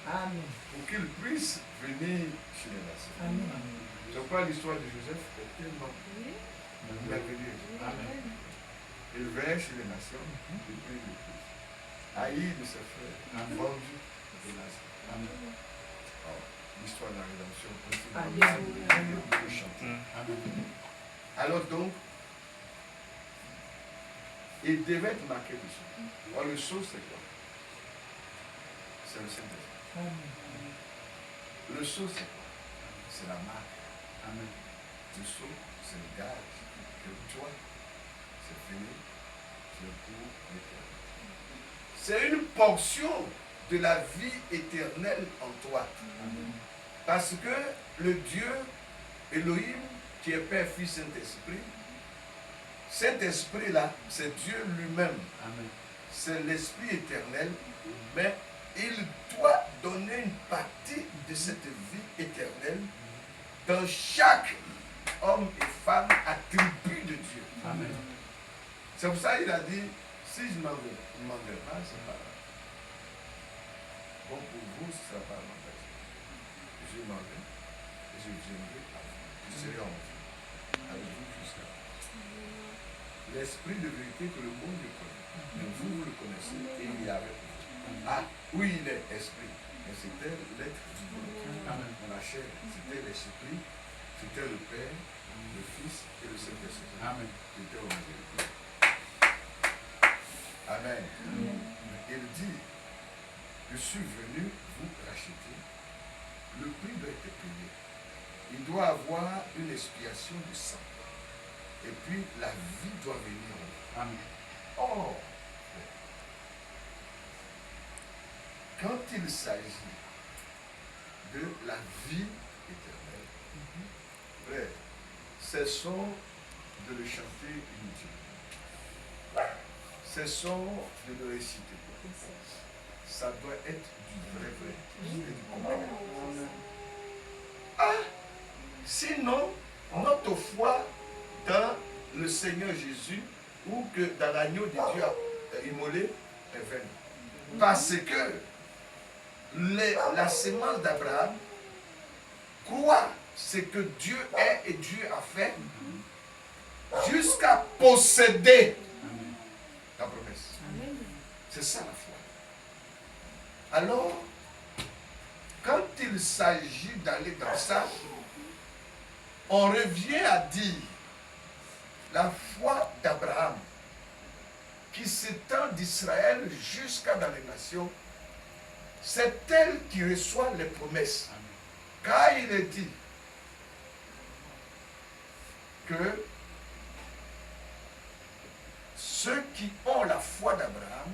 Amen. Pour qu'ils puissent venir chez les nations. Amen. C'est pourquoi l'histoire de Joseph est tellement merveilleuse. Amen. Il vint chez les nations, il prit le Christ. Haï de ses frères, Amen. vendu des nations. Amen. Oh, l'histoire de la rédemption, Alléluia. on peut chanter. Amen. Alors donc, il devait être marqué dessus. Alors le sceau, c'est quoi? C'est le Saint-Esprit. Amen. Le sceau, c'est quoi? C'est la marque. Amen. Le sceau, c'est le gage que toi, c'est fini, c'est pour l'éternel. C'est une portion de la vie éternelle en toi. Amen. Parce que le Dieu Elohim, qui est Père, Fils, Saint-Esprit, cet esprit-là, c'est Dieu lui-même. Amen. C'est l'esprit éternel, mais il doit donner une partie de cette vie éternelle dans chaque homme et femme attribut de Dieu. Amen. C'est pour ça qu'il a dit, si je ne m'en vais pas, c'est pas grave. Bon, pour vous, ce ne sera pas avantage. Je m'en vais et je viendrai à vous. Je serai en vie avec vous jusqu'à la fin. L'esprit de vérité que le monde connaît, mais vous le connaissez et il y a avec vous. Ah, oui, il est esprit, mais c'était l'être divin. Amen. Dans la chair, c'était l'esprit, c'était le Père, le Fils et le Saint-Esprit. Amen. C'était au miséricorde. Amen. Il dit, je suis venu vous racheter. Le prix doit être payé. Il doit avoir une expiation du sang. Et puis la vie doit venir. Amen. Oh! Quand il s'agit de la vie éternelle, frère, cessons de le chanter inutilement. Cessons de le réciter. Ça doit être du vrai, et du concret. Ah! Sinon, notre foi dans le Seigneur Jésus ou que dans l'agneau de Dieu immolé est vaine. Parce que la sémence d'Abraham croit ce que Dieu est et Dieu a fait jusqu'à posséder la promesse. C'est ça la foi. Alors, quand il s'agit d'aller dans ça, on revient à dire la foi d'Abraham qui s'étend d'Israël jusqu'à dans les nations, c'est elle qui reçoit les promesses. Car il est dit que ceux qui ont la foi d'Abraham,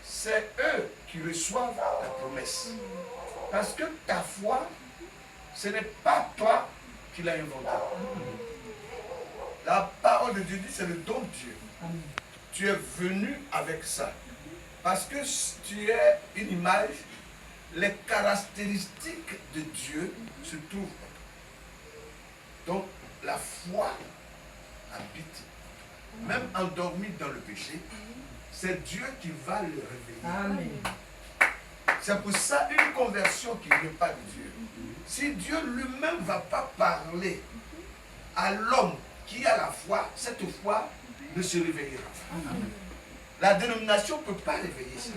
c'est eux qui reçoivent la promesse. Parce que ta foi, ce n'est pas toi qui l'as inventée. La parole de Dieu dit c'est le don de Dieu. Tu es venu avec ça. Parce que tu es une image, les caractéristiques de Dieu se trouvent en toi. Donc la foi habite. Même endormi dans le péché, c'est Dieu qui va le réveiller. Amen. C'est pour ça une conversion qui ne vient pas de Dieu. Si Dieu lui-même ne va pas parler à l'homme qui a la foi, cette foi ne se réveillera pas. La dénomination ne peut pas réveiller ça.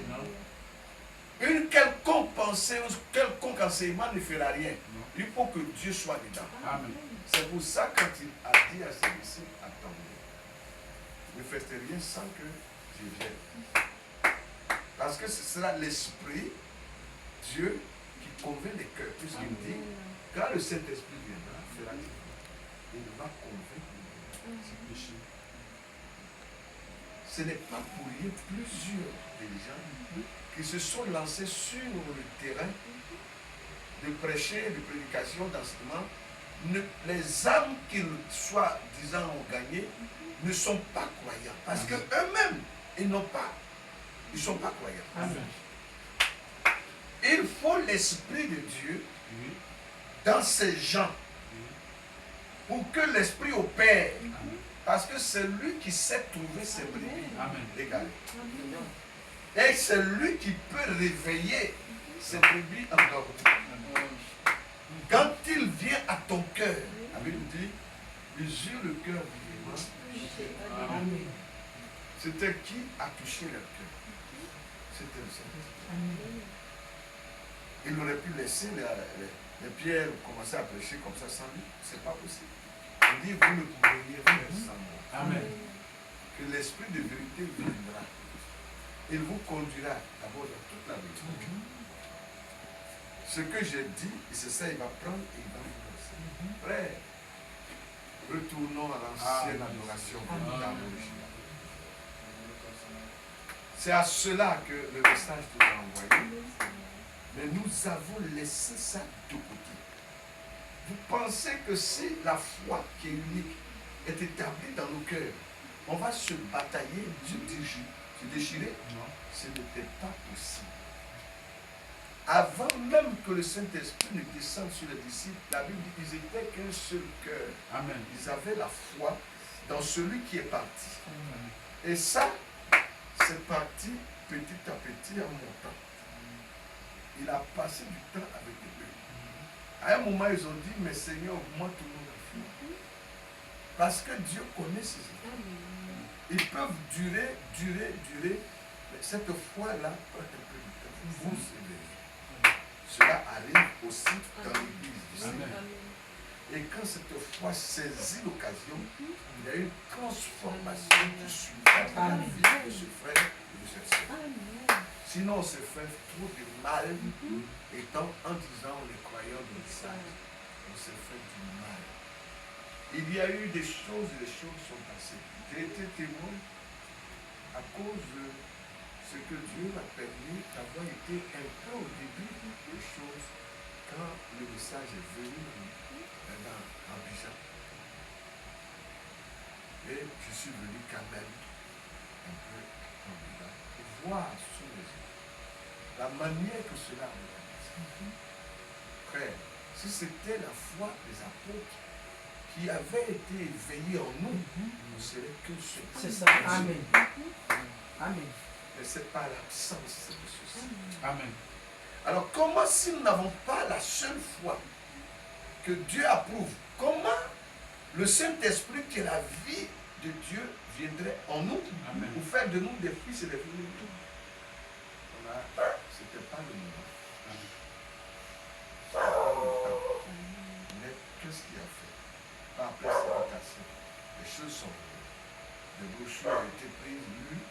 Une quelconque pensée, quelconque enseignement ne fera rien. Il faut que Dieu soit dedans. C'est pour ça quand il a dit à ses disciples, attendez, ne faites rien sans que je vienne. Parce que ce sera l'Esprit, Dieu, qui convainc les cœurs. Puisqu'il dit, quand le Saint-Esprit viendra, il va convaincre les péchés. Ce n'est pas pour rien plusieurs des gens qui se sont lancés sur le terrain de prêcher, de prédication, d'enseignement. Les âmes qu'ils soi-disant ont gagnées ne sont pas croyants. Parce qu'eux-mêmes, ils ne sont pas croyants. Il faut l'Esprit de Dieu dans ces gens pour que l'Esprit opère. Parce que c'est lui qui sait trouver ses brebis égarées. Et c'est lui qui peut réveiller ses brebis endormies. Quand il vient à ton cœur, la Bible dit, mesure le cœur vivant. C'était qui a touché leur cœur? C'était le Saint-Esprit. Il aurait pu laisser les pierres commencer à prêcher comme ça sans lui. Ce n'est pas possible. Il dit, vous ne pouvez rien faire sans moi. Amen. Que l'Esprit de vérité viendra. Il vous conduira d'abord dans toute la vérité. Ce que j'ai dit, c'est ça, il va prendre et il va vous lancer. Frère, retournons à l'ancienne adoration véritable. C'est à cela que le message nous a envoyé. Mais nous avons laissé ça de côté. Vous pensez que si la foi qui est unique est établie dans nos cœurs, on va se batailler, se déchirer? Non. Ce n'était pas possible. Avant même que le Saint-Esprit ne descende sur les disciples, la Bible dit qu'ils étaient qu'un seul cœur. Amen. Ils avaient la foi dans celui qui est parti. Et ça, c'est parti petit à petit en montant. Il a passé du temps avec eux. À un moment, ils ont dit, mais Seigneur, augmente-nous la foi. Parce que Dieu connaît ses enfants. Ils peuvent durer, mais cette foi-là prend un peu de temps. Vous savez. Cela arrive aussi dans l'église du Seigneur. Et quand cette foi saisit l'occasion, il y a une transformation qui suivra la vie de ce frère et de cette sœur. Sinon, on se fait trop de mal, étant en disant les croyants de message. On se fait du mal. Il y a eu des choses et des choses sont passées. J'ai été témoin à cause de ce que Dieu m'a permis d'avoir été un peu au début des choses quand le message est venu en Abidjan. Et je suis venu quand même un peu en Abidjan pour voir sous les yeux la manière que cela réalise. Frère, si c'était la foi des apôtres qui avait été éveillée en nous, on ne serait que ce. C'est ça. Amen. Amen. mais ce n'est pas l'absence de ceci. Amen. Alors comment, si nous n'avons pas la seule foi que Dieu approuve, comment le Saint-Esprit, qui est la vie de Dieu, viendrait en nous pour faire de nous des fils et des filles de Dieu? Ce n'était pas le moment. Mais qu'est-ce qu'il a fait? Par précipitation, les choses sont venues. Les brochures ont été prises, lues,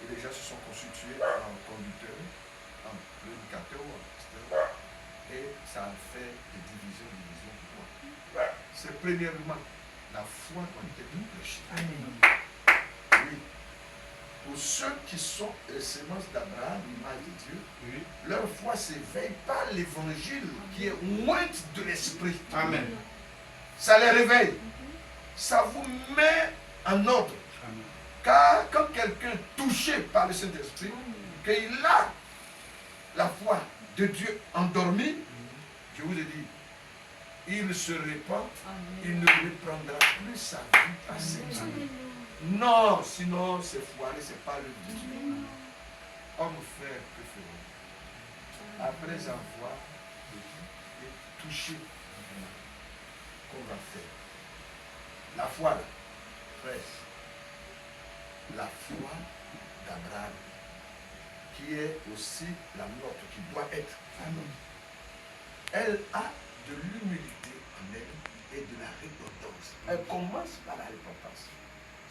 et les gens se sont constitués en conducteurs, en prédicateurs, etc. Et ça a fait des divisions pour moi. C'est premièrement, la foi doit être prêchée. Oui. Pour ceux qui sont les semences d'Abraham, l'image de Dieu, oui, leur foi s'éveille par l'évangile qui est ointe de l'esprit. Amen. Ça les réveille. Ça vous met en ordre. Amen. Car quand quelqu'un est touché par le Saint-Esprit, qu'il a la foi de Dieu endormie, je vous ai dit, il se répand, il ne reprendra plus sa vie passée. Non, sinon c'est foiré, c'est pas le Dieu. Homme, frère, que ferons-nous? Après avoir touché, qu'on va faire? La foi, là, frère, la foi d'Abraham, qui est aussi la nôtre, qui doit être la nôtre. Elle a de l'humilité en elle et de la repentance. Elle commence par la repentance.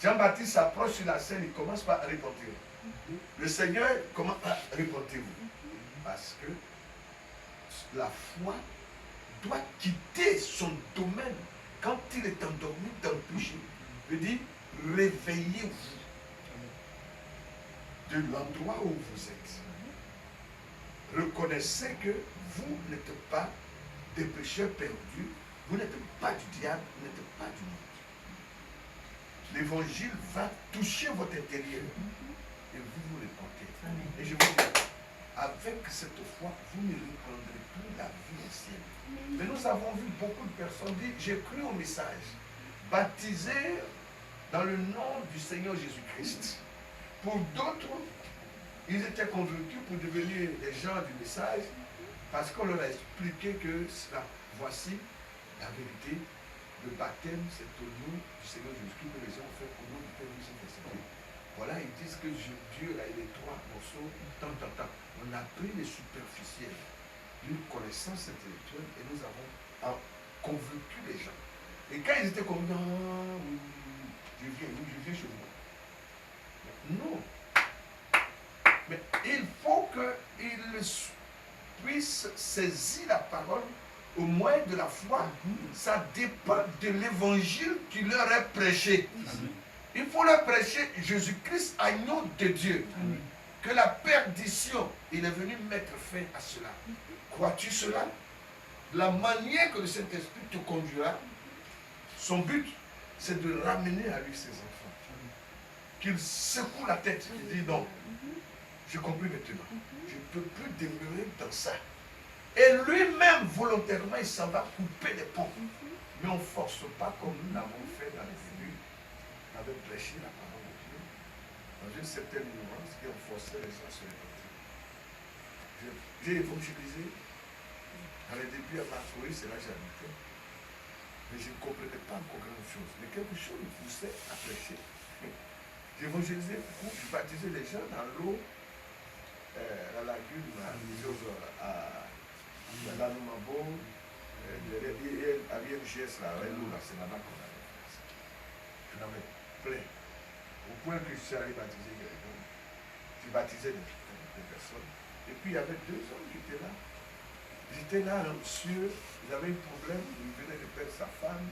Jean-Baptiste s'approche sur la scène, il commence par repentir. Le Seigneur commence par repentez-vous. Parce que la foi doit quitter son domaine quand il est endormi dans le péché. Il dit, réveillez-vous de l'endroit où vous êtes. Reconnaissez que vous n'êtes pas des pécheurs perdus, vous n'êtes pas du diable, vous n'êtes pas du monde. L'évangile va toucher votre intérieur et vous vous repentez. Et je vous dis, avec cette foi, vous ne reprendrez plus la vie ancienne. Mais nous avons vu beaucoup de personnes dire, j'ai cru au message, baptisé dans le nom du Seigneur Jésus-Christ. Pour d'autres, ils étaient convaincus pour devenir des gens du message parce qu'on leur a expliqué que voici la vérité. Le baptême, c'est au nom du Seigneur Jésus-Christ que les gens ont fait au nom du Père du Saint-Esprit. Voilà, ils disent que Dieu a les trois morceaux, tant. On a pris les superficiels d'une connaissance intellectuelle et nous avons convaincu les gens. Et quand ils étaient comme, non, je viens chez vous. Non. Mais il faut qu'ils puissent saisir la parole au moyen de la foi. Ça dépend de l'évangile qui leur est prêché. Il faut leur prêcher Jésus-Christ, agneau de Dieu. Que la perdition, il est venu mettre fin à cela. Crois-tu cela? La manière que le Saint-Esprit te conduira, son but, c'est de ramener à lui ses enfants. Qu'il secoue la tête, qu'il dit non, j'ai compris maintenant. Je ne peux plus demeurer dans ça. Et lui-même, volontairement, il s'en va couper des ponts. Mais on ne force pas comme nous l'avons fait dans les débuts. On avait prêché la parole de Dieu dans une certaine nuance et on forçait les gens à se repentir. J'ai évangélisé. Dans les débuts à Marcory, c'est là que j'habitais. Mais je ne comprenais pas encore grand chose. Mais quelque chose me poussait à prêcher. J'ai évangélisé beaucoup, j'ai baptisé les gens dans l'eau, la lagune, à la Numabo, à l'IMGS, là, c'est là-bas qu'on avait fait ça. Je n'avais plein. Au point que je suis allé baptiser quelqu'un. J'ai baptisé des personnes. Et puis il y avait 2 hommes qui étaient là. Ils étaient là, monsieur, ils avaient un problème, ils venaient de perdre sa femme,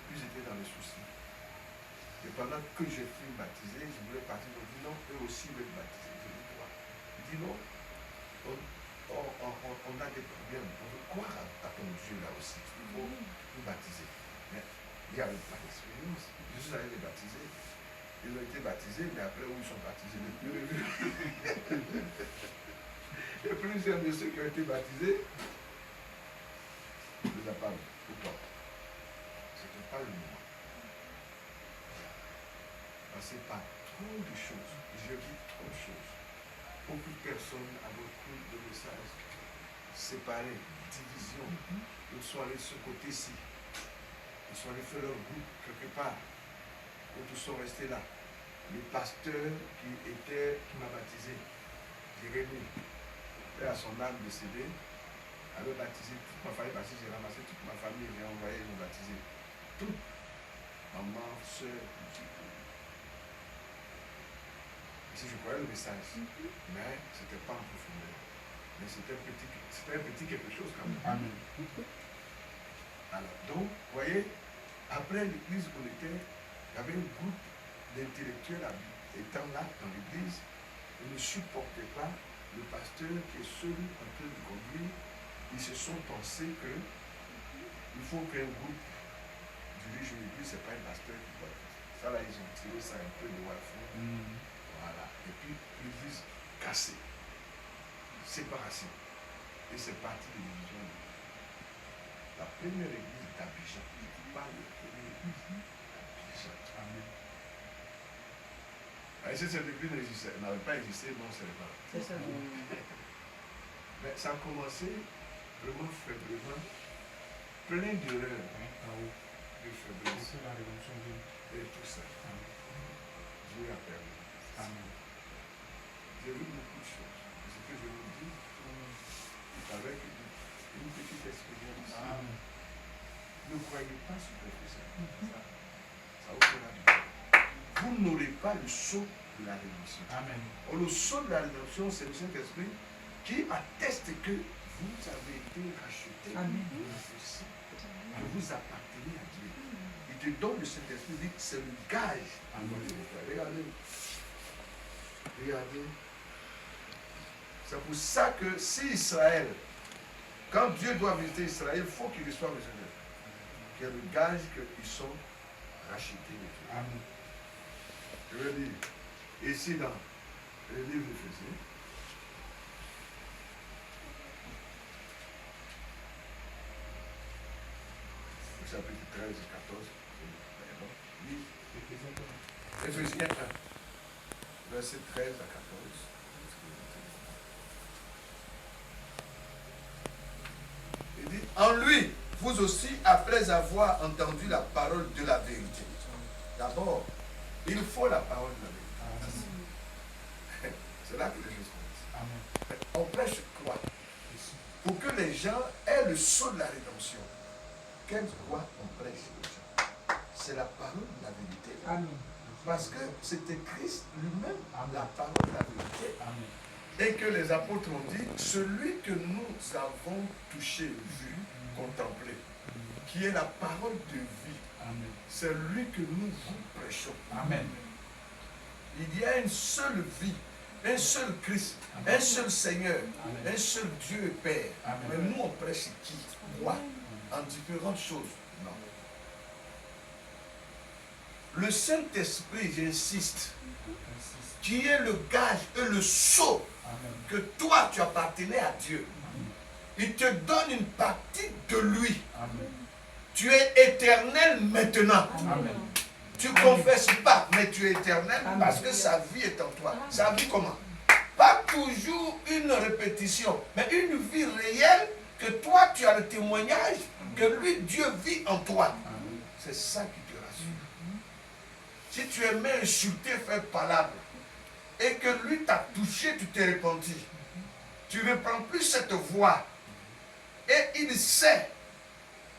puis ils étaient dans les soucis. Et pendant que j'ai fini de baptiser, je voulais partir, ils m'ont dit non, eux aussi veulent baptiser. Je dis toi. Il dit non, on a des problèmes, on veut croire à ton Dieu là aussi, il faut nous baptiser. Mais il n'y avait pas d'expérience. Je suis allé les baptiser. Ils ont été baptisés, mais après où ils sont baptisés, les plus et plusieurs de ceux qui ont été baptisés, je les appelle. Pourquoi? C'était pas le moment. Passez par trop de choses. Je vis trop de choses. beaucoup de personnes à beaucoup de messages séparés, division. Ils sont allés de ce côté-ci. Ils sont allés faire leur groupe quelque part. D'autres sont restés là. Le pasteur qui m'a baptisé, Jérémie, à son âme décédée, avait baptisé toute ma famille parce que j'ai ramassé toute ma famille et j'ai envoyé me baptiser. Tout. Maman, soeur, si je croyais le message, mais ce n'était pas en profondeur. Mais c'était un petit quelque chose quand même. Amen. Alors, donc, vous voyez, après l'église où on était, il y avait un groupe d'intellectuels étant là dans l'église, ils ne supportaient pas le pasteur qui est seul en train de conduire. Ils se sont pensés que il faut qu'un groupe dirige une église, ce n'est pas un pasteur qui doit. Ça là, ils ont tiré ça un peu de loin. Voilà. Et puis, l'église cassée. Séparation. Et c'est parti de l'illusion. La première église d'Abidjan, je ne parle de la première église d'Abidjan. Amen. Et si cette église n'avait pas existé, non, ce n'est pas. C'est ça. Mais ça a commencé vraiment faiblement, plein d'erreurs, de faiblesse et tout ça. Dieu a permis. Amen. J'ai vu beaucoup de choses. Ce que je vous dis, avec une petite expérience. Amen. Ne croyez pas superficiellement. Ça vous fera du bien. Vous n'aurez pas le sceau de la rédemption. Amen. Or, le sceau de la rédemption, c'est le Saint-Esprit qui atteste que vous avez été racheté. Amen. Que vous appartenez à Dieu. Il te donne le Saint-Esprit, il dit que c'est le gage. Amen. Regardez. Regardez. C'est pour ça que si Israël, quand Dieu doit visiter Israël, il faut qu'il reçoive le Saint-Esprit. Qu'il y ait le gage qu'ils sont rachetés de Dieu. Amen. Je veux dire, ici dans le livre d'Éphésiens, au chapitre 13 et 14, Éphésiens 1, verset 13 à 14. Il dit, en lui, vous aussi, après avoir entendu la parole de la vérité. D'abord, il faut la parole de la vérité. C'est là que les choses commencent. Amen. On prêche quoi? Pour que les gens aient le sceau de la rédemption. Quelle quoi on prêche aux gens? C'est la parole de la vérité. Amen. Parce que c'était Christ lui-même, la parole de la vérité. Amen. Et que les apôtres ont dit, celui que nous avons touché, vu, contemplé, qui est la parole de vie, Amen. c'est lui que nous vous prêchons. Amen. Il y a une seule vie, un seul Christ, un seul Seigneur, Amen. un seul Dieu et Père. Amen. Mais nous on prêche qui? Quoi? En différentes choses. Non. Le Saint-Esprit, j'insiste, qui est le gage et le sceau Amen. que toi tu appartenais à Dieu. Il te donne une partie de lui. Amen. Tu es éternel maintenant. Amen. Tu ne confesses pas, mais tu es éternel parce que sa vie est en toi. Sa vie comment? Pas toujours une répétition, mais une vie réelle que toi tu as le témoignage que lui, Dieu vit en toi. C'est ça qui te rassure. Si tu aimais insulter, faire palabre, et que lui t'a touché, tu t'es repenti, tu ne reprends plus cette voie. Et il sait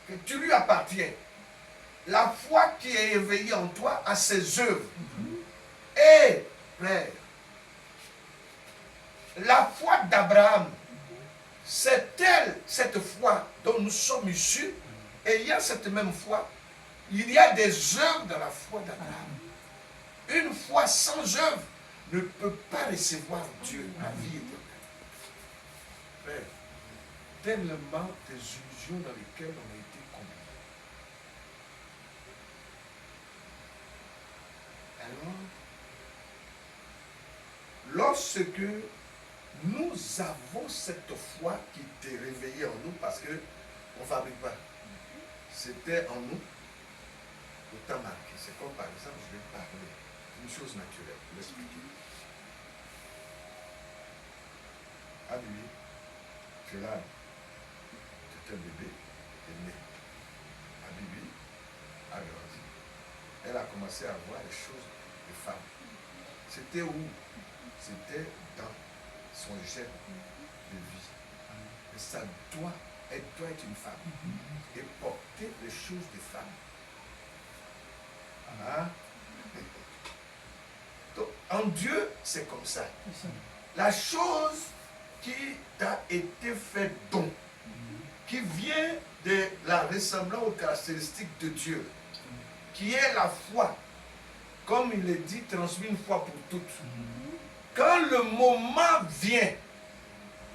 que tu lui appartiens. La foi qui est éveillée en toi a ses œuvres. Et, frère, la foi d'Abraham, c'est elle, cette foi dont nous sommes issus, et il y a cette même foi. Il y a des œuvres dans la foi d'Abraham. Une foi sans œuvre ne peut pas recevoir Dieu, la vie éternelle. Frère, tellement des illusions dans lesquelles on a été conduits. Alors, lorsque nous avons cette foi qui était réveillée en nous, parce qu'on ne fabrique pas, c'était en nous, le temps marqué. C'est comme par exemple, je vais parler d'une chose naturelle, pour l'expliquer. Abibi, c'est là, c'est un bébé, est né. Abibi a grandi. Elle a commencé à voir les choses de femme. C'était où? C'était dans son gène de vie. Mais ça doit, elle doit être une femme et porter les choses de femme. Hein? Donc, en Dieu, c'est comme ça. La chose qui t'a été faite don, qui vient de la ressemblance aux caractéristiques de Dieu, qui est la foi, comme il est dit, transmis une fois pour toutes. Quand le moment vient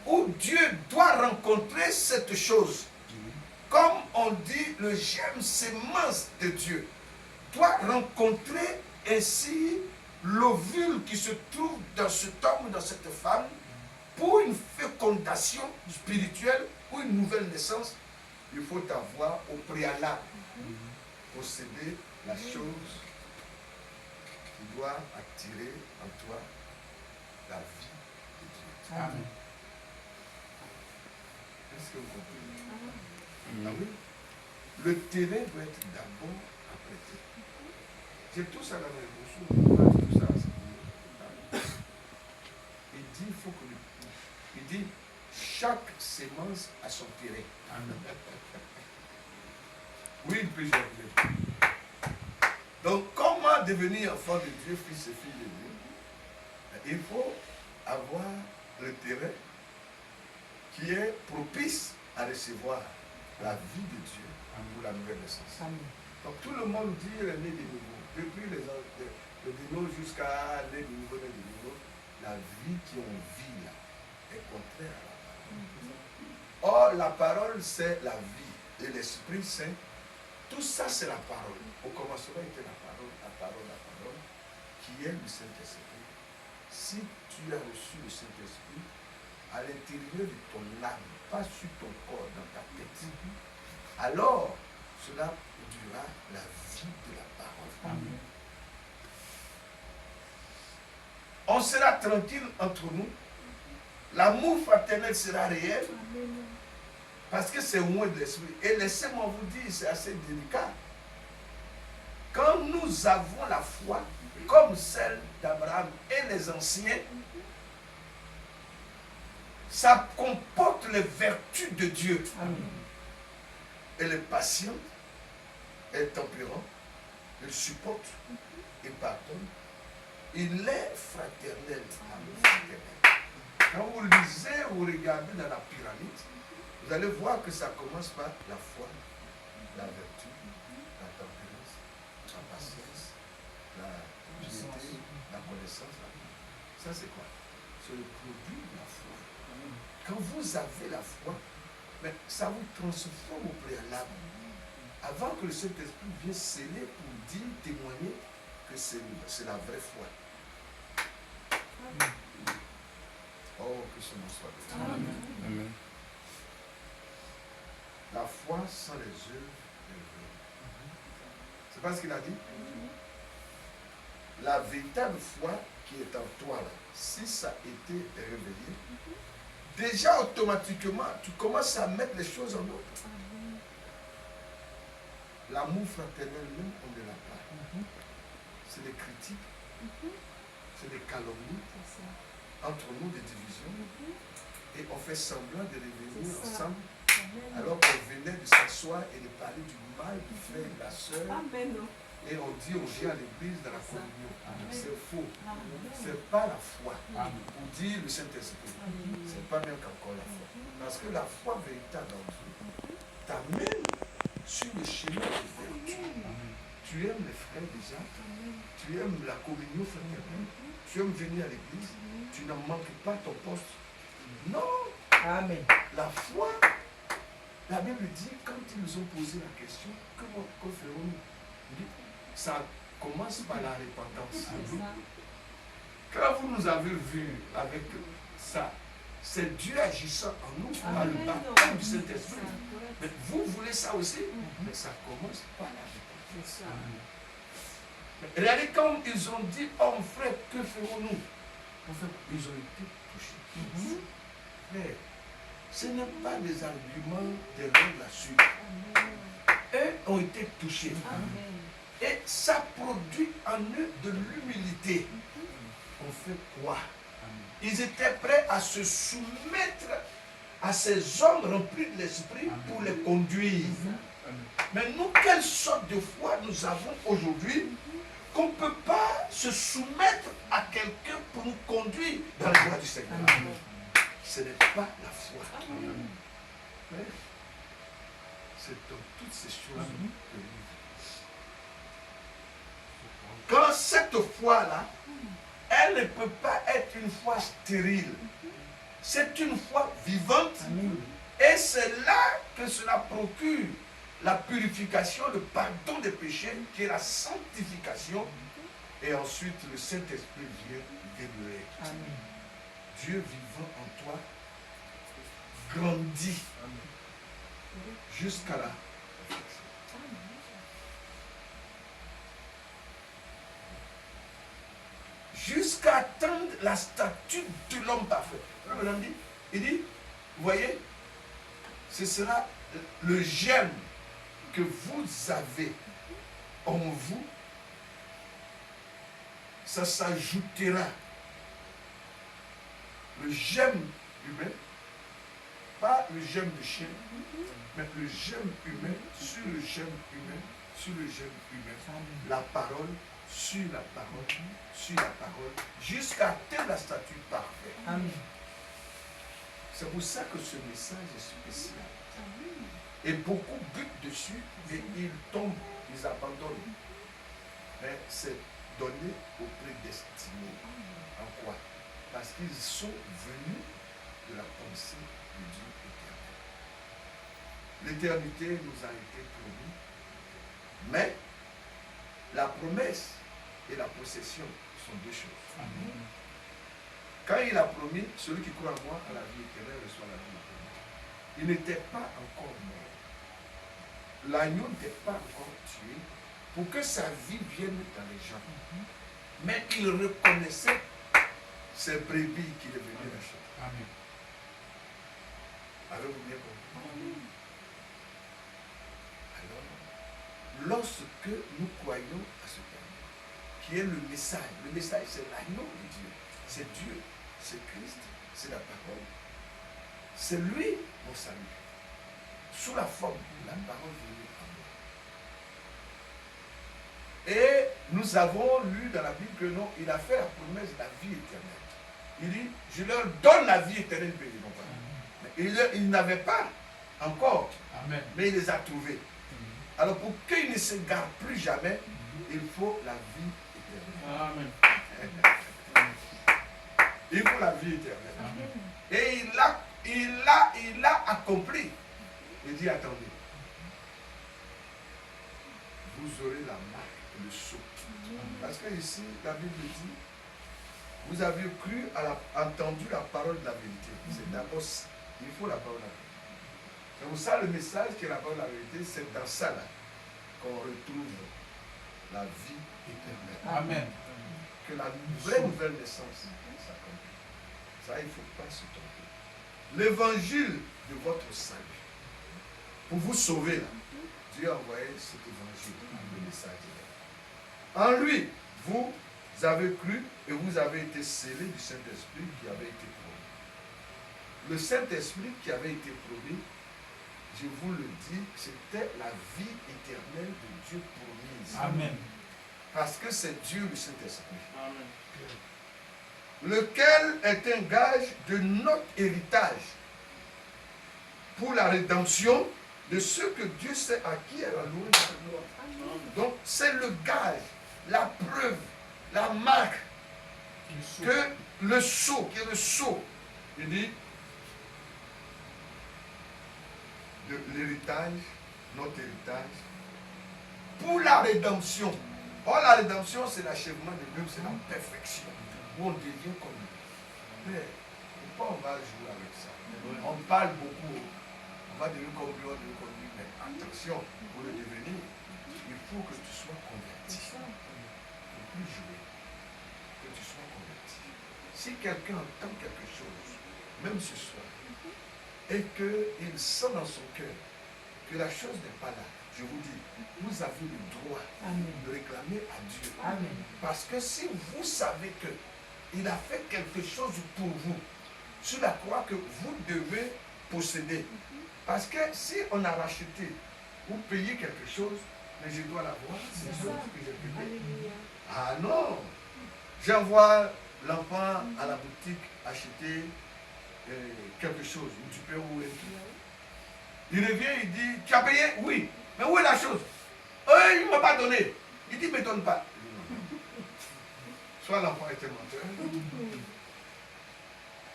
où Dieu doit rencontrer cette chose, comme on dit, le germe sémence de Dieu doit rencontrer ainsi l'ovule qui se trouve dans cet homme ou dans cette femme pour une fécondation spirituelle ou une nouvelle naissance. Il faut avoir au préalable posséder la chose qui doit attirer en toi la vie de Dieu. Amen. Est-ce que vous comprenez? Ah oui? Le terrain doit être d'abord apprêté. J'ai tout ça dans mes brochures. Tout ça. Il dit, il faut que il dit, chaque sémence a son terrain. Amen. Oui, il peut germer. Donc, comment devenir enfant de Dieu, fils et fille de Dieu? Il faut avoir le terrain qui est propice à recevoir la vie de Dieu pour la nouvelle naissance. Donc, tout le monde dit qu'il est né de nouveau. Depuis le déno jusqu'à né de nouveau, la vie qui on vit là est contraire à la parole. Or, la parole, c'est la vie. Et l'Esprit Saint, tout ça, c'est la parole. Au commencement était la parole, qui est le Saint-Esprit. Si tu as reçu le Saint-Esprit, à l'intérieur de ton âme, pas sur ton corps, dans ta tête, alors cela produira la vie de la parole. Amen. On sera tranquille entre nous. L'amour fraternel sera réel. Parce que c'est loin de l'esprit. Et laissez-moi vous dire, c'est assez délicat. Quand nous avons la foi, comme celle d'Abraham et les anciens, ça comporte les vertus de Dieu. Amen. Elle est patiente, elle est tempérante, elle supporte et pardonne. Il est fraternel, amour fraternel. Quand vous lisez ou regardez dans la pyramide, vous allez voir que ça commence par la foi, la vertu, la tempérance, la patience, la piété, la connaissance. Ça c'est quoi? C'est le produit de la foi. Quand vous avez la foi, mais ça vous transforme au préalable. Avant que le Saint-Esprit vienne sceller pour dire, témoigner que c'est la vraie foi. Oh, que ce nom soit béni. Amen. La foi sans les œuvres est vaine. C'est pas ce qu'il a dit? La véritable foi qui est en toi, là, si ça a été révélé, déjà automatiquement, tu commences à mettre les choses en ordre. L'amour fraternel, même, on ne l'a pas. C'est des critiques, c'est des calomnies, entre nous des divisions, et on fait semblant de revenir ensemble, alors qu'on venait de s'asseoir et de parler du mal du frère et de la sœur, et on dit on vient à l'église dans la communion. C'est faux. C'est pas la foi. Ou dire le Saint-Esprit. C'est pas même qu'encore la foi. Parce que la foi véritable en Dieu t'amène sur le chemin de vertu. Tu aimes les frères déjà, tu aimes la communion fraternelle, tu aimes venir à l'église, tu n'en manques pas ton poste. Non. Amen. La foi, la Bible dit, quand ils nous ont posé la question, que ferons-nous? Ça commence par la repentance. Quand vous nous avez vus avec ça, c'est Dieu agissant en nous par le baptême du Saint-Esprit. Mais vous voulez ça aussi, mais ça commence par la repentance. Regardez quand ils ont dit, oh frère, que ferons-nous? En fait, ils ont été touchés. Frère, ce n'est pas des arguments de l'homme là-dessus. Eux ont été touchés. Et ça produit en eux de l'humilité. On fait quoi? Ils étaient prêts à se soumettre à ces hommes remplis de l'esprit pour les conduire. Mais nous, quelle sorte de foi nous avons aujourd'hui qu'on ne peut pas se soumettre à quelqu'un pour nous conduire dans la voie du Seigneur? Ce n'est pas la foi. Mais c'est dans toutes ces choses que nous vivons. Quand cette foi-là, elle ne peut pas être une foi stérile. C'est une foi vivante. Et c'est là que cela procure la purification, le pardon des péchés, qui est la sanctification. Et ensuite, le Saint-Esprit vient demeurer. Dieu vivant en toi grandit jusqu'à la perfection. Jusqu'à atteindre la statue de l'homme parfait. Il dit, vous voyez, ce sera le germe que vous avez en vous, ça s'ajoutera. Le germe humain, pas le germe de chien, mais le germe humain sur le germe humain, sur le germe humain. La parole sur la parole, sur la parole, jusqu'à atteindre la statue parfaite. Amen. C'est pour ça que ce message est spécial. Et beaucoup butent dessus, et ils tombent, ils abandonnent. Mais c'est donné aux prédestinés. En quoi? Parce qu'ils sont venus de la pensée de Dieu éternel. L'éternité nous a été promise, mais la promesse et la possession sont deux choses. Amen. Quand il a promis, celui qui croit en moi à la vie éternelle reçoit la vie éternelle. Il n'était pas encore mort. L'agneau n'était pas encore tué pour que sa vie vienne dans les gens. Mais il reconnaissait ces brebis qu'il est venu acheter. Amen. Avez-vous bien compris? Alors, lorsque nous croyons à ce Père, qui est le message c'est l'agneau de Dieu, c'est Dieu, c'est Christ, c'est la parole, c'est lui mon salut, sous la forme de la parole venue à moi. Et nous avons lu dans la Bible que non, il a fait la promesse de la vie éternelle. Il dit, je leur donne la vie éternelle, il n'avait pas encore. Amen. Mais il les a trouvés. Alors pour qu'ils ne s'égarent plus jamais, il faut la vie éternelle. Amen. Il faut la vie éternelle. Amen. Et il l'a accompli. Il dit, attendez, vous aurez la marque et le sceau. Parce que ici, la Bible dit, vous avez cru, entendu la parole de la vérité. C'est d'abord, il faut la parole de la vérité. C'est pour ça le message qui est la parole de la vérité, c'est dans ça là qu'on retrouve la vie éternelle. Amen. Que la vraie nouvelle naissance s'accomplit. Ça, il ne faut pas se tromper. L'évangile de votre salut, pour vous sauver là, Dieu a envoyé cet évangile, le message. En lui, vous avez cru et vous avez été scellés du Saint-Esprit qui avait été promis. Le Saint-Esprit qui avait été promis, je vous le dis, c'était la vie éternelle de Dieu promise. Amen. Parce que c'est Dieu le Saint-Esprit. Amen. Lequel est un gage de notre héritage pour la rédemption de ceux que Dieu s'est acquis à la louange de sa gloire. Donc c'est le gage, la preuve, la marque que le sceau, qui est le sceau, il dit, de l'héritage, notre héritage, pour la rédemption. Or, la rédemption, c'est l'achèvement de l'œuvre, c'est la perfection, où on devient comme lui. Mais pourquoi on va jouer avec ça? On parle beaucoup, on va devenir comme lui, on devient comme lui, mais attention, pour le devenir, il faut que tu sois converti. Il ne faut plus jouer, que tu sois converti. Si quelqu'un entend quelque chose même ce soir, et qu'il sent dans son cœur que la chose n'est pas là, je vous dis, vous avez le droit de réclamer à Dieu. Amen. Parce que si vous savez qu'il a fait quelque chose pour vous, sur la croix que vous devez posséder. Parce que si on a racheté ou payé quelque chose, mais je dois l'avoir, c'est ce que j'ai payé. Ah non! J'envoie l'enfant à la boutique acheter quelque chose, un petit peu ou un truc. Il revient, il dit, tu as payé? Oui. Mais où est la chose? Il ne m'a pas donné. Il dit, ne me donne pas. Soit l'enfant était menteur,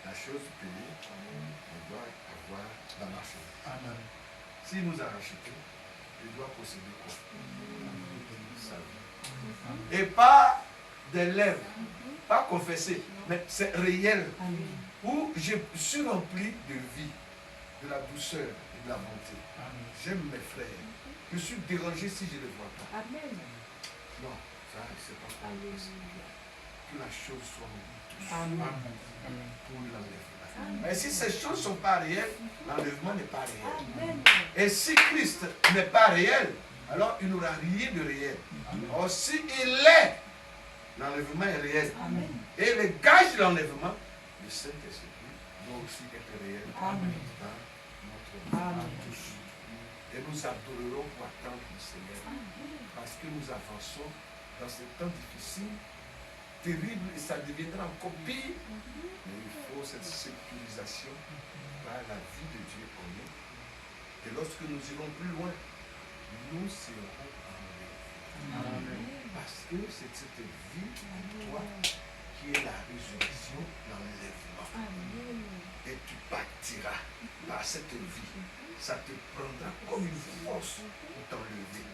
la chose payée, on doit avoir la marchandise. Amen. S'il nous a racheté, il doit posséder quoi? Sa vie. Et pas des lèvres, pas confesser, mais c'est réel. Où je suis rempli de vie, de la douceur et de la bonté. J'aime mes frères. Je suis dérangé si je ne les vois pas. Amen. Non, ça, c'est pas pour que la chose soit en tous Amen. pour l'enlèvement. Mais si ces choses ne sont pas réelles, l'enlèvement n'est pas réel. Amen. Et si Christ n'est pas réel, alors il n'aura rien de réel. Or, si il est, l'enlèvement est réel. Amen. Et le gage de l'enlèvement, le Saint-Esprit, doit aussi être réel Amen. dans notre Amen. tous. Et nous adorerons pour attendre le Seigneur. Parce que nous avançons dans ce temps difficile, terrible, et ça deviendra encore pire. Mais il faut cette sécurisation par la vie de Dieu en nous. Et lorsque nous irons plus loin, nous serons en vie. Parce que c'est cette vie en toi qui est la résurrection, l'enlèvement. Et tu bâtiras par cette vie. Ça te prendra comme une force pour t'enlever.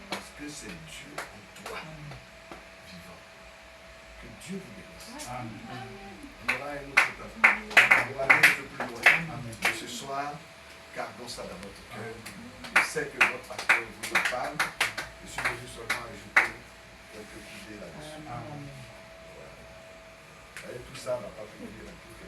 Parce que c'est Dieu en toi vivant. Que Dieu vous bénisse. On aura un autre temps. On va aller un peu plus loin. Mais ce soir, gardons ça dans notre cœur. Je sais que votre pasteur vous en parle. Je suis venu seulement ajouter quelques idées là-dessus. Voilà. Et tout ça ne va pas finir là-dessus.